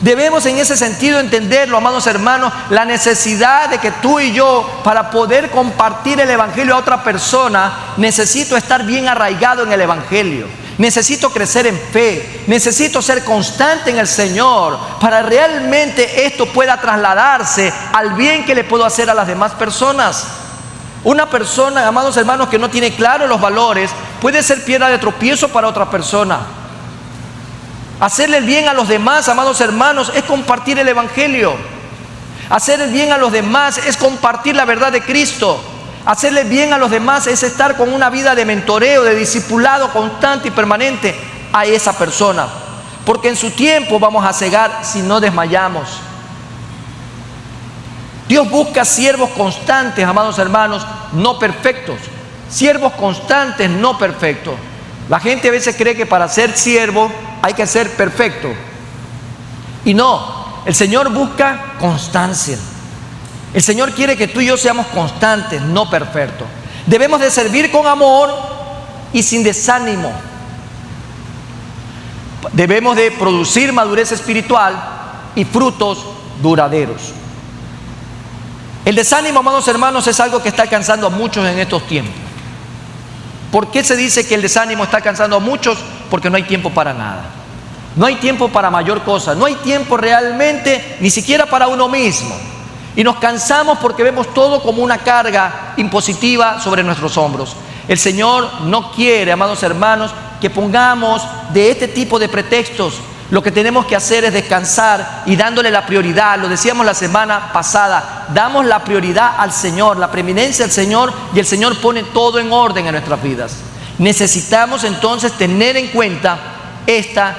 Debemos en ese sentido entenderlo, amados hermanos, la necesidad de que tú y yo, para poder compartir el Evangelio a otra persona, necesito estar bien arraigado en el Evangelio. Necesito crecer en fe, necesito ser constante en el Señor para realmente esto pueda trasladarse al bien que le puedo hacer a las demás personas. Una persona, amados hermanos, que no tiene claros los valores puede ser piedra de tropiezo para otra persona. Hacerle el bien a los demás, amados hermanos, es compartir el Evangelio. Hacer el bien a los demás es compartir la verdad de Cristo. Hacerle bien a los demás es estar con una vida de mentoreo, de discipulado constante y permanente a esa persona. Porque en su tiempo vamos a cegar si no desmayamos. Dios busca siervos constantes, amados hermanos, no perfectos. Siervos constantes, no perfectos. La gente a veces cree que para ser siervo hay que ser perfecto. Y no, el Señor busca constancia. El Señor quiere que tú y yo seamos constantes, no perfectos. Debemos de servir con amor y sin desánimo. Debemos de producir madurez espiritual y frutos duraderos. El desánimo, amados hermanos, es algo que está alcanzando a muchos en estos tiempos. ¿Por qué se dice que el desánimo está alcanzando a muchos? Porque no hay tiempo para nada. No hay tiempo para mayor cosa. No hay tiempo realmente ni siquiera para uno mismo. Y nos cansamos porque vemos todo como una carga impositiva sobre nuestros hombros. El Señor no quiere, amados hermanos, que pongamos de este tipo de pretextos. Lo que tenemos que hacer es descansar y dándole la prioridad. Lo decíamos la semana pasada. Damos la prioridad al Señor, la preeminencia al Señor, y el Señor pone todo en orden en nuestras vidas. Necesitamos entonces tener en cuenta esta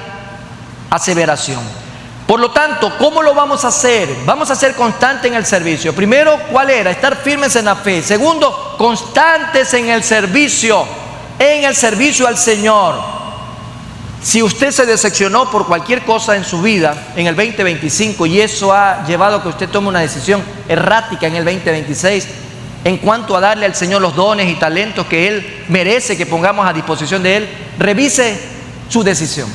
aseveración. Por lo tanto, ¿cómo lo vamos a hacer? Vamos a ser constantes en el servicio. Primero, ¿cuál era? Estar firmes en la fe. Segundo, constantes en el servicio al Señor. Si usted se decepcionó por cualquier cosa en su vida en el 2025 y eso ha llevado a que usted tome una decisión errática en el 2026 en cuanto a darle al Señor los dones y talentos que Él merece que pongamos a disposición de Él, revise su decisión.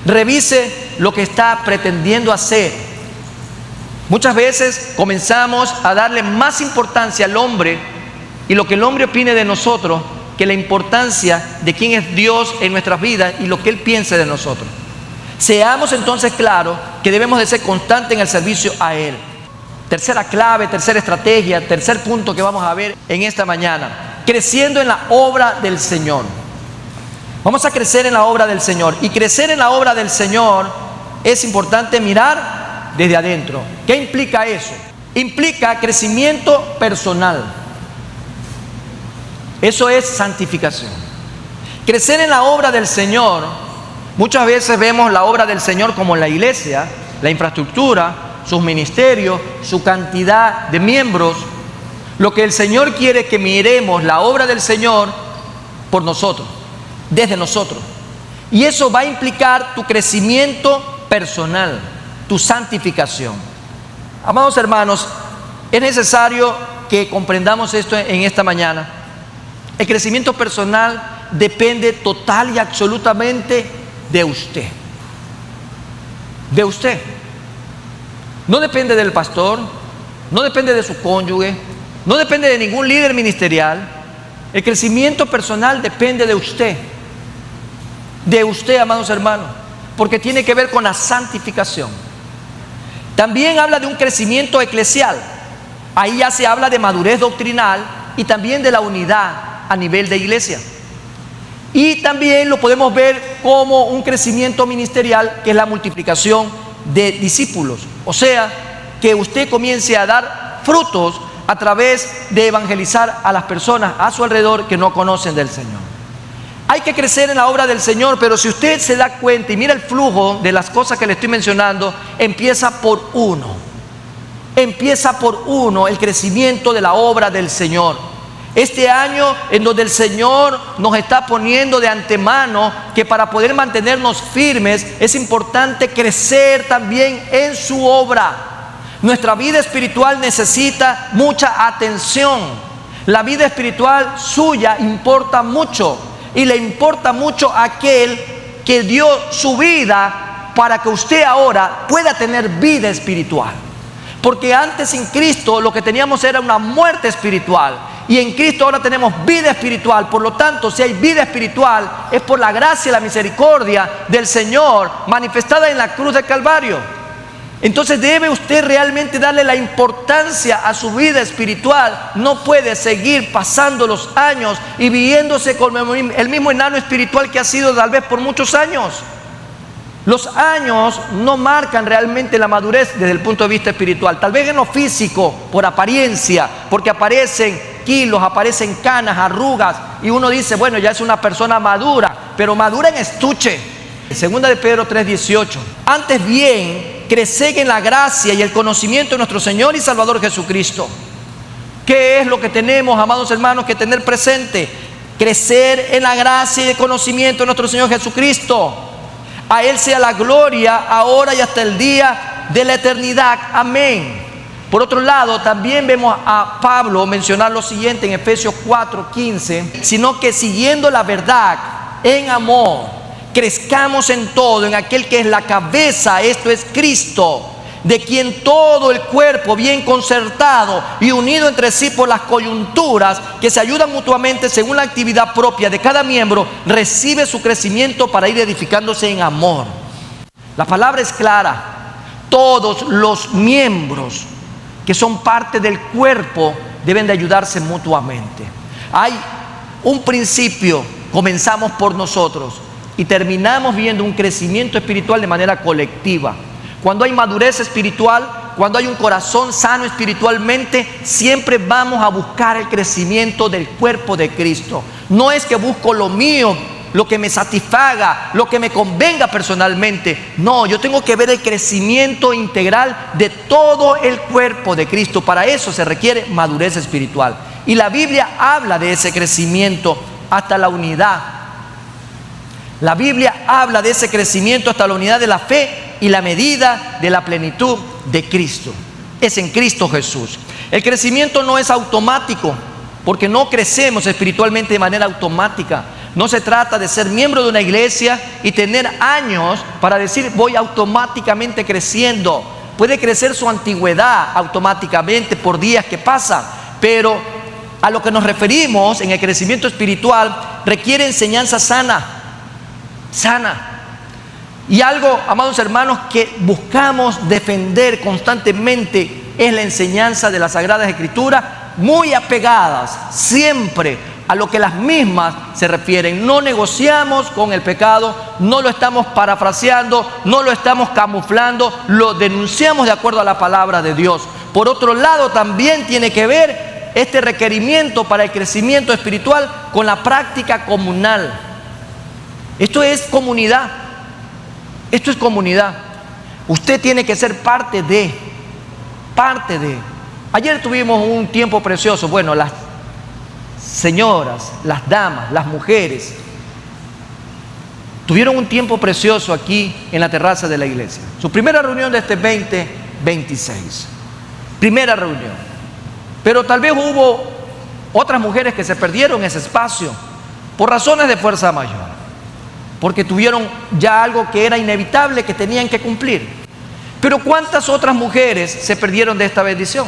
Revise lo que está pretendiendo hacer. Muchas veces comenzamos a darle más importancia al hombre y lo que el hombre opine de nosotros que la importancia de quién es Dios en nuestras vidas y lo que Él piense de nosotros. Seamos entonces claros que debemos de ser constantes en el servicio a Él. Tercera clave, tercera estrategia, tercer punto que vamos a ver en esta mañana. Creciendo en la obra del Señor. Vamos a crecer en la obra del Señor. Y crecer en la obra del Señor es importante mirar desde adentro. ¿Qué implica eso? Implica crecimiento personal. Eso es santificación. Crecer en la obra del Señor, muchas veces vemos la obra del Señor como la iglesia, la infraestructura, sus ministerios, su cantidad de miembros. Lo que el Señor quiere es que miremos la obra del Señor por nosotros, desde nosotros. Y eso va a implicar tu crecimiento personal, tu santificación. Amados hermanos, es necesario que comprendamos esto en esta mañana. El crecimiento personal depende total y absolutamente de usted. De usted. No depende del pastor, no depende de su cónyuge, no depende de ningún líder ministerial. El crecimiento personal depende de usted. De usted, amados hermanos, porque tiene que ver con la santificación. También habla de un crecimiento eclesial. Ahí ya se habla de madurez doctrinal y también de la unidad a nivel de iglesia. Y también lo podemos ver como un crecimiento ministerial, que es la multiplicación de discípulos. O sea, que usted comience a dar frutos a través de evangelizar a las personas a su alrededor que no conocen del Señor. Hay que crecer en la obra del Señor, pero si usted se da cuenta y mira el flujo de las cosas que le estoy mencionando, empieza por uno. empieza por uno, el crecimiento de la obra del Señor. Este año en donde el Señor nos está poniendo de antemano que para poder mantenernos firmes es importante crecer también en su obra. Nuestra vida espiritual necesita mucha atención. La vida espiritual suya importa mucho, y le importa mucho a aquel que dio su vida para que usted ahora pueda tener vida espiritual. Porque antes sin Cristo lo que teníamos era una muerte espiritual, y en Cristo ahora tenemos vida espiritual. Por lo tanto, si hay vida espiritual, es por la gracia y la misericordia del Señor manifestada en la cruz del Calvario. Entonces debe usted realmente darle la importancia a su vida espiritual. No puede seguir pasando los años y viviéndose con el mismo enano espiritual que ha sido tal vez por muchos años. Los años no marcan realmente la madurez desde el punto de vista espiritual. Tal vez en lo físico, por apariencia, porque aparecen kilos, aparecen canas, arrugas, y uno dice, bueno, ya es una persona madura, pero madura en estuche. Segunda de Pedro 3:18. Antes bien, creced en la gracia y el conocimiento de nuestro Señor y Salvador Jesucristo. ¿Qué es lo que tenemos, amados hermanos, que tener presente? Crecer en la gracia y el conocimiento de nuestro Señor Jesucristo. A Él sea la gloria ahora y hasta el día de la eternidad. Amén. Por otro lado, también vemos a Pablo mencionar lo siguiente en Efesios 4:15, sino que siguiendo la verdad en amor, crezcamos en todo en aquel que es la cabeza, esto es Cristo, de quien todo el cuerpo bien concertado y unido entre sí por las coyunturas que se ayudan mutuamente según la actividad propia de cada miembro, recibe su crecimiento para ir edificándose en amor. La palabra es clara. Todos los miembros que son parte del cuerpo deben de ayudarse mutuamente. Hay un principio, comenzamos por nosotros y terminamos viendo un crecimiento espiritual de manera colectiva. Cuando hay madurez espiritual, cuando hay un corazón sano espiritualmente, siempre vamos a buscar el crecimiento del cuerpo de Cristo. No es que busco lo mío, lo que me satisfaga, lo que me convenga personalmente. No, yo tengo que ver el crecimiento integral de todo el cuerpo de Cristo. Para eso se requiere madurez espiritual. Y la Biblia habla de ese crecimiento hasta la unidad. La Biblia habla de ese crecimiento hasta la unidad de la fe y la medida de la plenitud de Cristo. Es en Cristo Jesús. El crecimiento no es automático, porque no crecemos espiritualmente de manera automática. No se trata de ser miembro de una iglesia y tener años para decir voy automáticamente creciendo. Puede crecer su antigüedad automáticamente por días que pasan, pero a lo que nos referimos en el crecimiento espiritual requiere enseñanza sana. Y algo, amados hermanos, que buscamos defender constantemente es la enseñanza de las Sagradas Escrituras, muy apegadas siempre a lo que las mismas se refieren. No negociamos con el pecado, no lo estamos parafraseando, no lo estamos camuflando, lo denunciamos de acuerdo a la palabra de Dios. Por otro lado, también tiene que ver este requerimiento para el crecimiento espiritual con la práctica comunal. Esto es comunidad. Esto es comunidad. Usted tiene que ser parte de. Ayer tuvimos un tiempo precioso. Bueno, las señoras, las damas, las mujeres tuvieron un tiempo precioso aquí en la terraza de la iglesia. Su primera reunión de este 2026. Primera reunión. Pero tal vez hubo otras mujeres que se perdieron ese espacio por razones de fuerza mayor, porque tuvieron ya algo que era inevitable, que tenían que cumplir. Pero ¿cuántas otras mujeres se perdieron de esta bendición?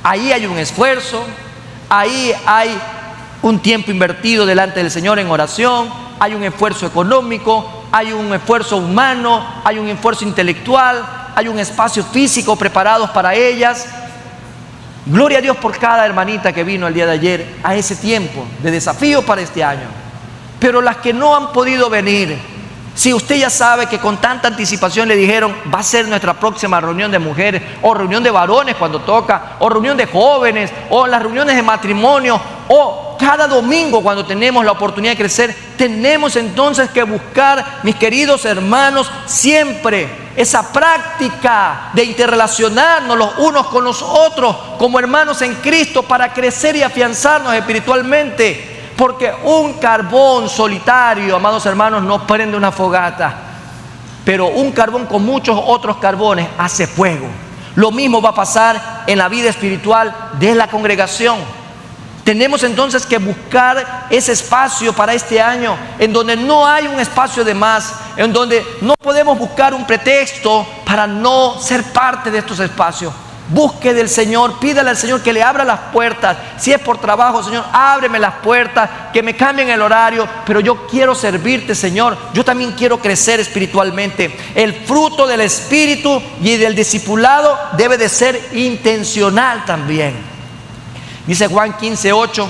Ahí hay un esfuerzo, ahí hay un tiempo invertido delante del Señor en oración, hay un esfuerzo económico, hay un esfuerzo humano, hay un esfuerzo intelectual, hay un espacio físico preparados para ellas. Gloria a Dios por cada hermanita que vino el día de ayer a ese tiempo de desafío para este año. Pero las que no han podido venir, si usted ya sabe que con tanta anticipación le dijeron va a ser nuestra próxima reunión de mujeres, o reunión de varones cuando toca, o reunión de jóvenes, o las reuniones de matrimonio, o cada domingo cuando tenemos la oportunidad de crecer, tenemos entonces que buscar, mis queridos hermanos, siempre esa práctica de interrelacionarnos los unos con los otros como hermanos en Cristo para crecer y afianzarnos espiritualmente. Porque un carbón solitario, amados hermanos, no prende una fogata, pero un carbón con muchos otros carbones hace fuego. Lo mismo va a pasar en la vida espiritual de la congregación. Tenemos entonces que buscar ese espacio para este año en donde no hay un espacio de más, en donde no podemos buscar un pretexto para no ser parte de estos espacios. Busque del Señor, pídale al Señor que le abra las puertas. Si es por trabajo, Señor, ábreme las puertas, que me cambien el horario, pero yo quiero servirte, Señor. Yo también quiero crecer espiritualmente. El fruto del Espíritu y del discipulado debe de ser intencional también. Dice Juan 15:8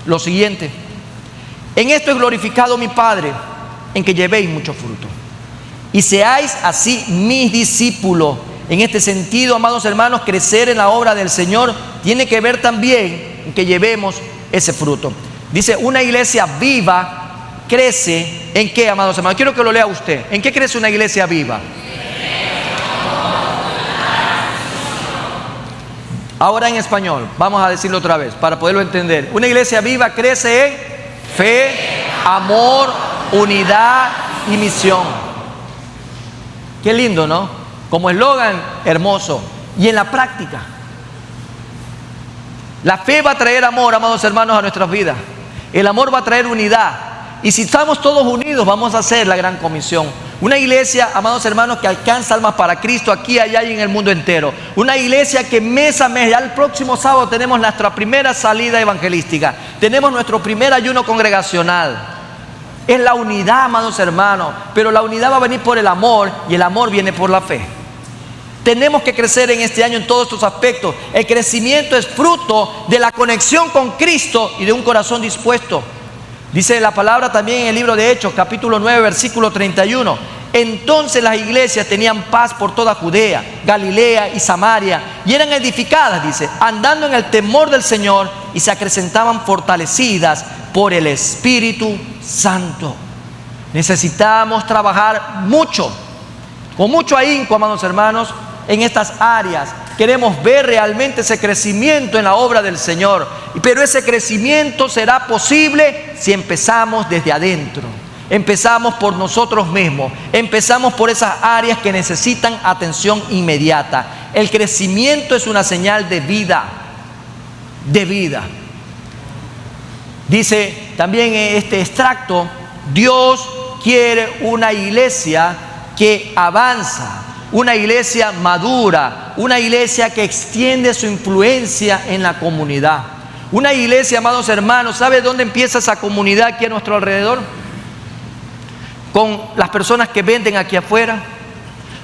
lo siguiente: en esto es glorificado mi Padre, en que llevéis mucho fruto, y seáis así mis discípulos. En este sentido, amados hermanos, crecer en la obra del Señor tiene que ver también en que llevemos ese fruto. Dice, una iglesia viva crece ¿en qué, amados hermanos? Quiero que lo lea usted. ¿En qué crece una iglesia viva? Ahora en español, vamos a decirlo otra vez para poderlo entender. Una iglesia viva crece en fe, amor, unidad y misión. Qué lindo, ¿no? Como eslogan, hermoso. Y en la práctica, la fe va a traer amor, amados hermanos, a nuestras vidas. El amor va a traer unidad. Y si estamos todos unidos, vamos a hacer la gran comisión. Una iglesia, amados hermanos, que alcanza almas para Cristo aquí, allá y en el mundo entero. Una iglesia que mes a mes, ya el próximo sábado tenemos nuestra primera salida evangelística. Tenemos nuestro primer ayuno congregacional. Es la unidad, amados hermanos, pero la unidad va a venir por el amor y el amor viene por la fe. Tenemos que crecer en este año en todos estos aspectos. El crecimiento es fruto de la conexión con Cristo y de un corazón dispuesto. Dice la palabra también en el libro de Hechos, capítulo 9, versículo 31. Entonces las iglesias tenían paz por toda Judea, Galilea y Samaria, y eran edificadas, dice, andando en el temor del Señor, y se acrecentaban fortalecidas por el Espíritu Santo. Necesitamos trabajar mucho, con mucho ahínco, amados hermanos, en estas áreas. Queremos ver realmente ese crecimiento en la obra del Señor, pero ese crecimiento será posible si empezamos desde adentro. Empezamos por nosotros mismos, empezamos por esas áreas que necesitan atención inmediata. El crecimiento es una señal de vida, de vida. Dice también en este extracto, Dios quiere una iglesia que avanza, una iglesia madura, una iglesia que extiende su influencia en la comunidad. Una iglesia, amados hermanos, ¿sabe dónde empieza esa comunidad aquí a nuestro alrededor? Con las personas que venden aquí afuera,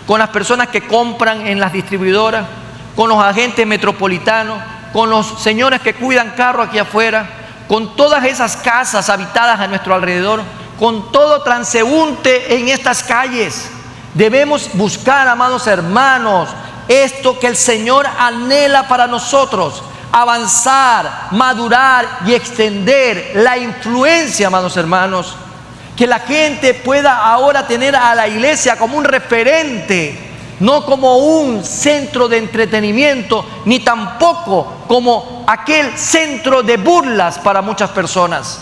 con las personas que compran en las distribuidoras, con los agentes metropolitanos, con los señores que cuidan carros aquí afuera, con todas esas casas habitadas a nuestro alrededor, con todo transeúnte en estas calles. Debemos buscar, amados hermanos, esto que el Señor anhela para nosotros: avanzar, madurar y extender la influencia, amados hermanos. Que la gente pueda ahora tener a la iglesia como un referente, no como un centro de entretenimiento, ni tampoco como aquel centro de burlas para muchas personas.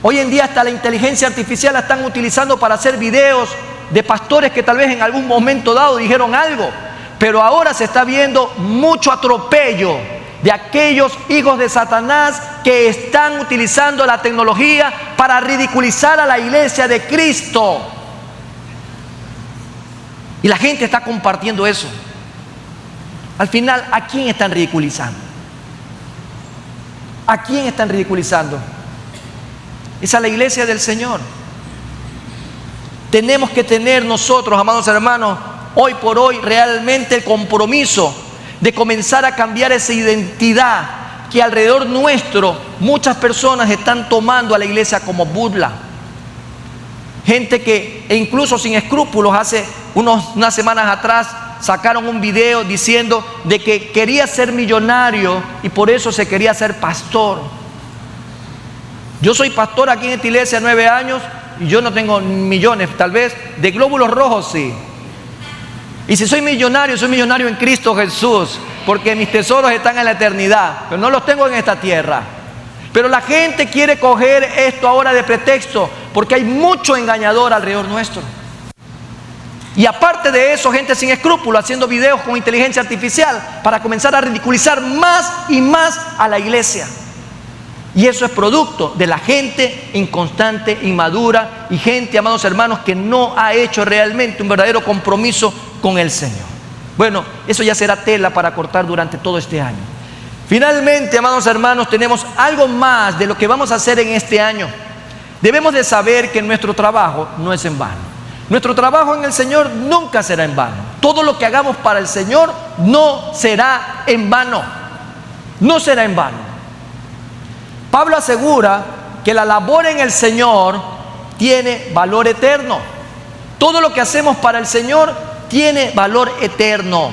Hoy en día hasta la inteligencia artificial la están utilizando para hacer videos de pastores que tal vez en algún momento dado dijeron algo, pero ahora se está viendo mucho atropello de aquellos hijos de Satanás que están utilizando la tecnología para ridiculizar a la iglesia de Cristo. Y la gente está compartiendo eso. Al final, ¿a quién están ridiculizando? ¿A quién están ridiculizando? Es a la iglesia del Señor. Tenemos que tener nosotros, amados hermanos, hoy por hoy realmente el compromiso de comenzar a cambiar esa identidad que alrededor nuestro muchas personas están tomando a la iglesia como burla. Gente que incluso sin escrúpulos hace unas semanas atrás sacaron un video diciendo de que quería ser millonario y por eso se quería ser pastor. Yo soy pastor aquí en esta iglesia 9 años y yo no tengo millones, tal vez de glóbulos rojos sí, Y si soy millonario en Cristo Jesús, porque mis tesoros están en la eternidad, pero no los tengo en esta tierra. Pero la gente quiere coger esto ahora de pretexto, porque hay mucho engañador alrededor nuestro. Y aparte de eso, gente sin escrúpulos haciendo videos con inteligencia artificial para comenzar a ridiculizar más y más a la iglesia. Y eso es producto de la gente inconstante, inmadura y gente, amados hermanos, que no ha hecho realmente un verdadero compromiso con el Señor. Bueno, eso ya será tela para cortar durante todo este año. Finalmente, amados hermanos, tenemos algo más de lo que vamos a hacer en este año. Debemos de saber que nuestro trabajo no es en vano. Nuestro trabajo en el Señor nunca será en vano. Todo lo que hagamos para el Señor no será en vano. No será en vano. Pablo asegura que la labor en el Señor tiene valor eterno. Todo lo que hacemos para el Señor tiene valor eterno.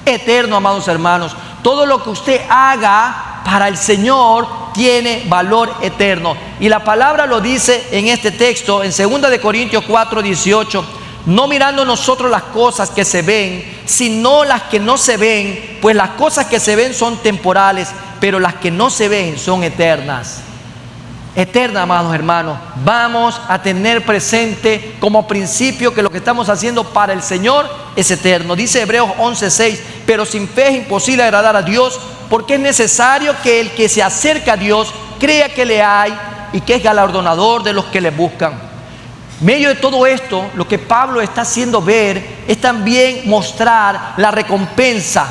Eterno, amados hermanos. Todo lo que usted haga para el Señor tiene valor eterno. Y la palabra lo dice en este texto, en 2 Corintios 4:18. No mirando nosotros las cosas que se ven, sino las que no se ven, pues las cosas que se ven son temporales, pero las que no se ven son eternas. Eterna, amados hermanos. Vamos a tener presente como principio que lo que estamos haciendo para el Señor es eterno. Dice Hebreos 11:6, pero sin fe es imposible agradar a Dios, porque es necesario que el que se acerca a Dios crea que le hay y que es galardonador de los que le buscan. En medio de todo esto, lo que Pablo está haciendo ver es también mostrar la recompensa.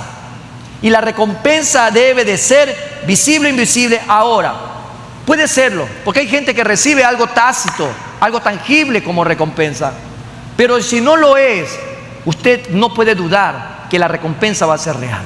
Y la recompensa debe de ser visible o invisible ahora. Puede serlo, porque hay gente que recibe algo tácito, algo tangible como recompensa. Pero si no lo es, usted no puede dudar que la recompensa va a ser real.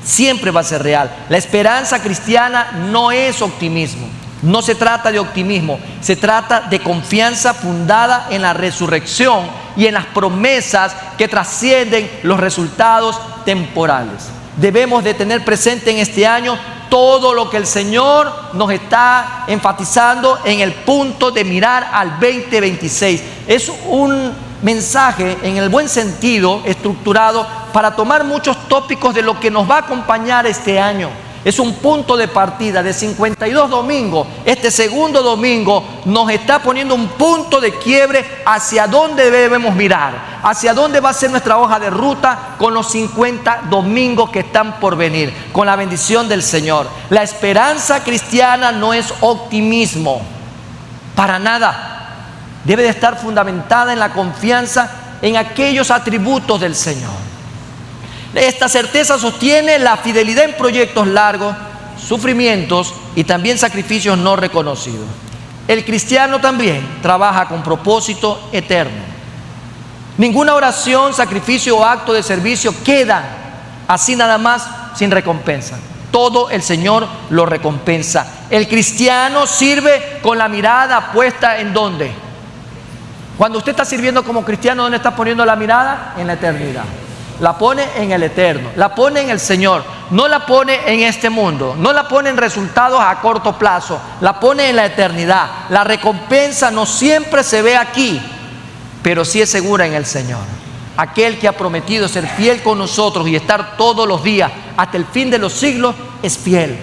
Siempre va a ser real. La esperanza cristiana no es optimismo. No se trata de optimismo, se trata de confianza fundada en la resurrección y en las promesas que trascienden los resultados temporales. Debemos de tener presente en este año todo lo que el Señor nos está enfatizando en el punto de mirar al 2026. Es un mensaje en el buen sentido, estructurado para tomar muchos tópicos de lo que nos va a acompañar este año. Es un punto de partida de 52 domingos. Este segundo domingo nos está poniendo un punto de quiebre hacia dónde debemos mirar, hacia dónde va a ser nuestra hoja de ruta con los 50 domingos que están por venir, con la bendición del Señor. La esperanza cristiana no es optimismo, para nada. Debe de estar fundamentada en la confianza en aquellos atributos del Señor. Esta certeza sostiene la fidelidad en proyectos largos, sufrimientos y también sacrificios no reconocidos. El cristiano también trabaja con propósito eterno. Ninguna oración, sacrificio o acto de servicio queda así nada más sin recompensa. Todo el Señor lo recompensa. El cristiano sirve con la mirada puesta ¿en dónde? Cuando usted está sirviendo como cristiano, ¿dónde está poniendo la mirada? En la eternidad. La pone en el eterno, la pone en el Señor, no la pone en este mundo, no la pone en resultados a corto plazo, la pone en la eternidad. La recompensa no siempre se ve aquí, pero sí es segura en el Señor. Aquel que ha prometido ser fiel con nosotros y estar todos los días hasta el fin de los siglos es fiel.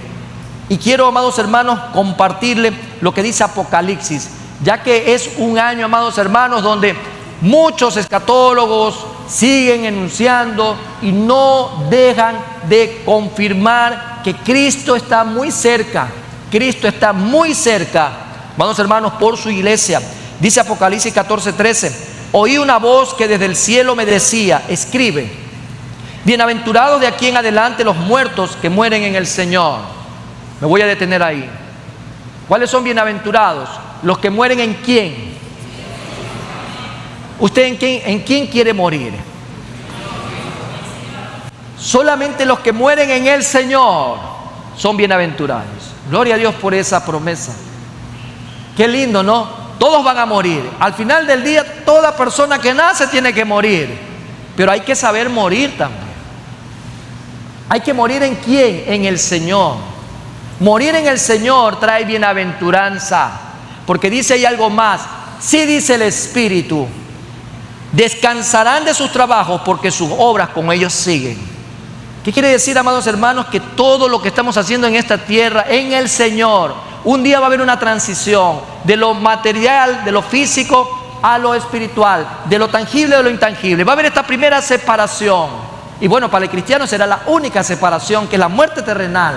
Y quiero, amados hermanos, compartirle lo que dice Apocalipsis, ya que es un año, amados hermanos, donde muchos escatólogos siguen enunciando y no dejan de confirmar que Cristo está muy cerca. Cristo está muy cerca, amados hermanos, por su iglesia. Dice Apocalipsis 14:13, oí una voz que desde el cielo me decía, escribe, bienaventurados de aquí en adelante los muertos que mueren en el Señor. Me voy a detener ahí. ¿Cuáles son bienaventurados? Los que mueren ¿en quién? ¿Usted en quién quiere morir? Solamente los que mueren en el Señor son bienaventurados. Gloria a Dios por esa promesa. Qué lindo, ¿no? Todos van a morir. Al final del día, toda persona que nace tiene que morir. Pero hay que saber morir también. Hay que morir ¿en quién? En el Señor. Morir en el Señor trae bienaventuranza. Porque dice ahí algo más. Sí dice el Espíritu descansarán de sus trabajos porque sus obras con ellos siguen. ¿Qué quiere decir, amados hermanos? Que todo lo que estamos haciendo en esta tierra, en el Señor, un día va a haber una transición de lo material, de lo físico a lo espiritual, de lo tangible a lo intangible. Va a haber esta primera separación. Y bueno, para el cristiano será la única separación, que es la muerte terrenal.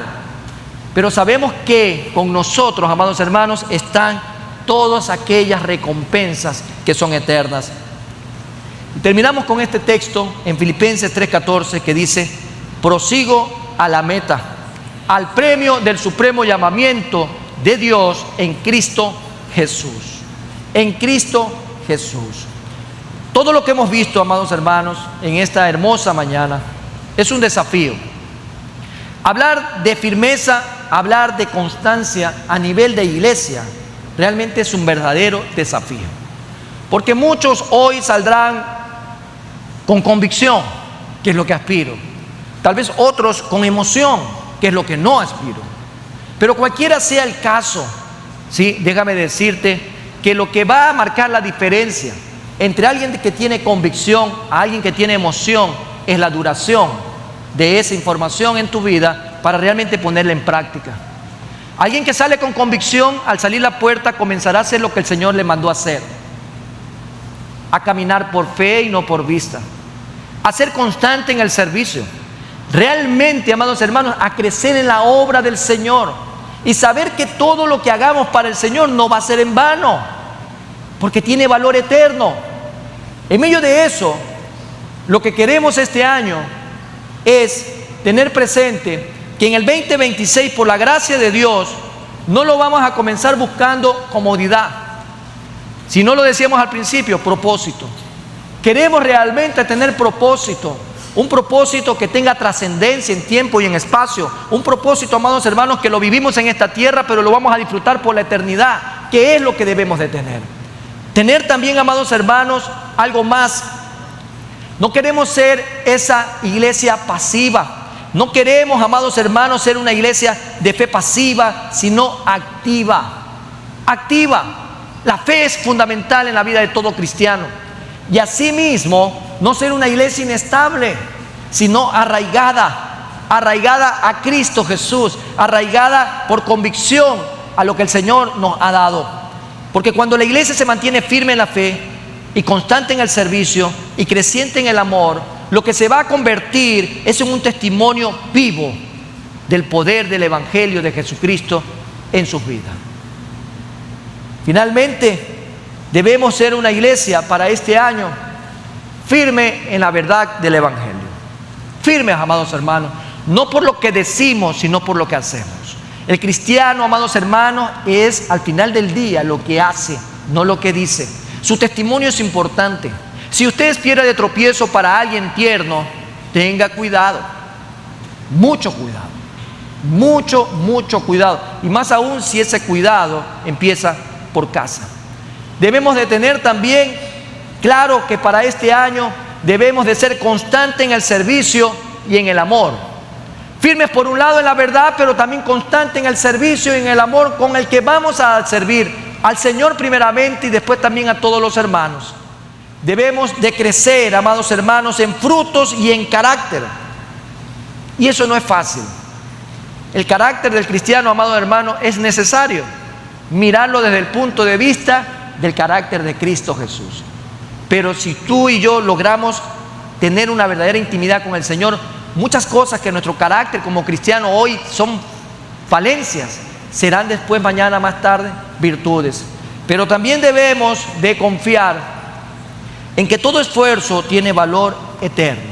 Pero sabemos que con nosotros, amados hermanos, están todas aquellas recompensas que son eternas. Y terminamos con este texto en Filipenses 3:14, que dice: prosigo a la meta, al premio del supremo llamamiento de Dios en Cristo Jesús. En Cristo Jesús. Todo lo que hemos visto, amados hermanos, en esta hermosa mañana es un desafío. Hablar de firmeza, hablar de constancia a nivel de iglesia, realmente es un verdadero desafío. Porque muchos hoy saldrán con convicción, que es lo que aspiro. Tal vez otros con emoción, que es lo que no aspiro. Pero cualquiera sea el caso, ¿sí? Déjame decirte que lo que va a marcar la diferencia entre alguien que tiene convicción a alguien que tiene emoción es la duración de esa información en tu vida para realmente ponerla en práctica. Alguien que sale con convicción, al salir la puerta comenzará a hacer lo que el Señor le mandó a hacer, a caminar por fe y no por vista, a ser constante en el servicio, realmente, amados hermanos, a crecer en la obra del Señor y saber que todo lo que hagamos para el Señor no va a ser en vano, porque tiene valor eterno. En medio de eso, lo que queremos este año es tener presente que en el 2026, por la gracia de Dios, no lo vamos a comenzar buscando comodidad, sino, lo decíamos al principio, propósito. Queremos realmente tener propósito, un propósito que tenga trascendencia en tiempo y en espacio, un propósito, amados hermanos, que lo vivimos en esta tierra, pero lo vamos a disfrutar por la eternidad, que es lo que debemos de tener. Tener también, amados hermanos, algo más. No queremos ser esa iglesia pasiva. No queremos, amados hermanos, ser una iglesia de fe pasiva, sino activa. Activa. La fe es fundamental en la vida de todo cristiano. Y asimismo, no ser una iglesia inestable, sino arraigada. Arraigada a Cristo Jesús. Arraigada por convicción a lo que el Señor nos ha dado. Porque cuando la iglesia se mantiene firme en la fe y constante en el servicio y creciente en el amor, lo que se va a convertir es en un testimonio vivo del poder del Evangelio de Jesucristo en sus vidas. Finalmente, debemos ser una iglesia para este año firme en la verdad del Evangelio. Firmes, amados hermanos, no por lo que decimos, sino por lo que hacemos. El cristiano, amados hermanos, es al final del día lo que hace, no lo que dice. Su testimonio es importante. Si usted es piedra de tropiezo para alguien tierno, tenga cuidado, mucho cuidado, mucho cuidado. Y más aún si ese cuidado empieza por casa. Debemos de tener también claro que para este año debemos de ser constantes en el servicio y en el amor. Firmes por un lado en la verdad, pero también constantes en el servicio y en el amor con el que vamos a servir al Señor primeramente y después también a todos los hermanos. Debemos de crecer, amados hermanos, en frutos y en carácter. Y eso no es fácil. El carácter del cristiano, amado hermano, es necesario mirarlo desde el punto de vista del carácter de Cristo Jesús. Pero si tú y yo logramos tener una verdadera intimidad con el Señor, muchas cosas que en nuestro carácter como cristiano hoy son falencias, serán después, mañana, más tarde, virtudes. Pero también debemos de confiar en que todo esfuerzo tiene valor eterno.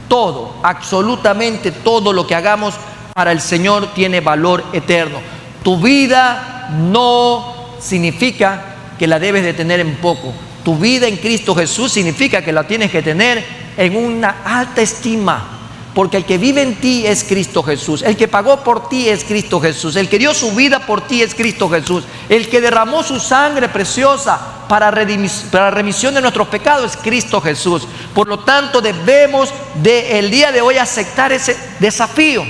Todo, absolutamente todo lo que hagamos para el Señor tiene valor eterno. Tu vida no significa que la debes de tener en poco. Tu vida en Cristo Jesús significa que la tienes que tener en una alta estima. Porque el que vive en ti es Cristo Jesús. El que pagó por ti es Cristo Jesús. El que dio su vida por ti es Cristo Jesús. El que derramó su sangre preciosa para remisión de nuestros pecados es Cristo Jesús. Por lo tanto, debemos el día de hoy aceptar ese desafío.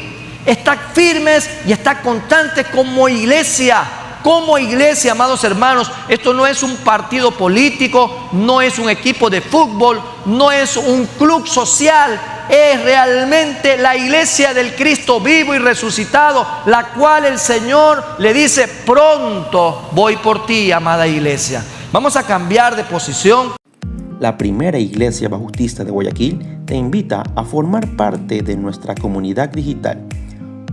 Estar firmes y estar constantes como iglesia Como iglesia, amados hermanos, esto no es un partido político, no es un equipo de fútbol, no es un club social, es realmente la iglesia del Cristo vivo y resucitado, la cual el Señor le dice: pronto voy por ti, amada iglesia. Vamos a cambiar de posición. La primera iglesia bautista de Guayaquil te invita a formar parte de nuestra comunidad digital.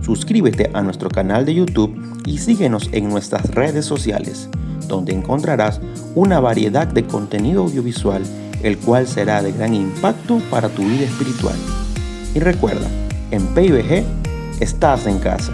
Suscríbete a nuestro canal de YouTube y síguenos en nuestras redes sociales, donde encontrarás una variedad de contenido audiovisual, el cual será de gran impacto para tu vida espiritual. Y recuerda, en PIBG estás en casa.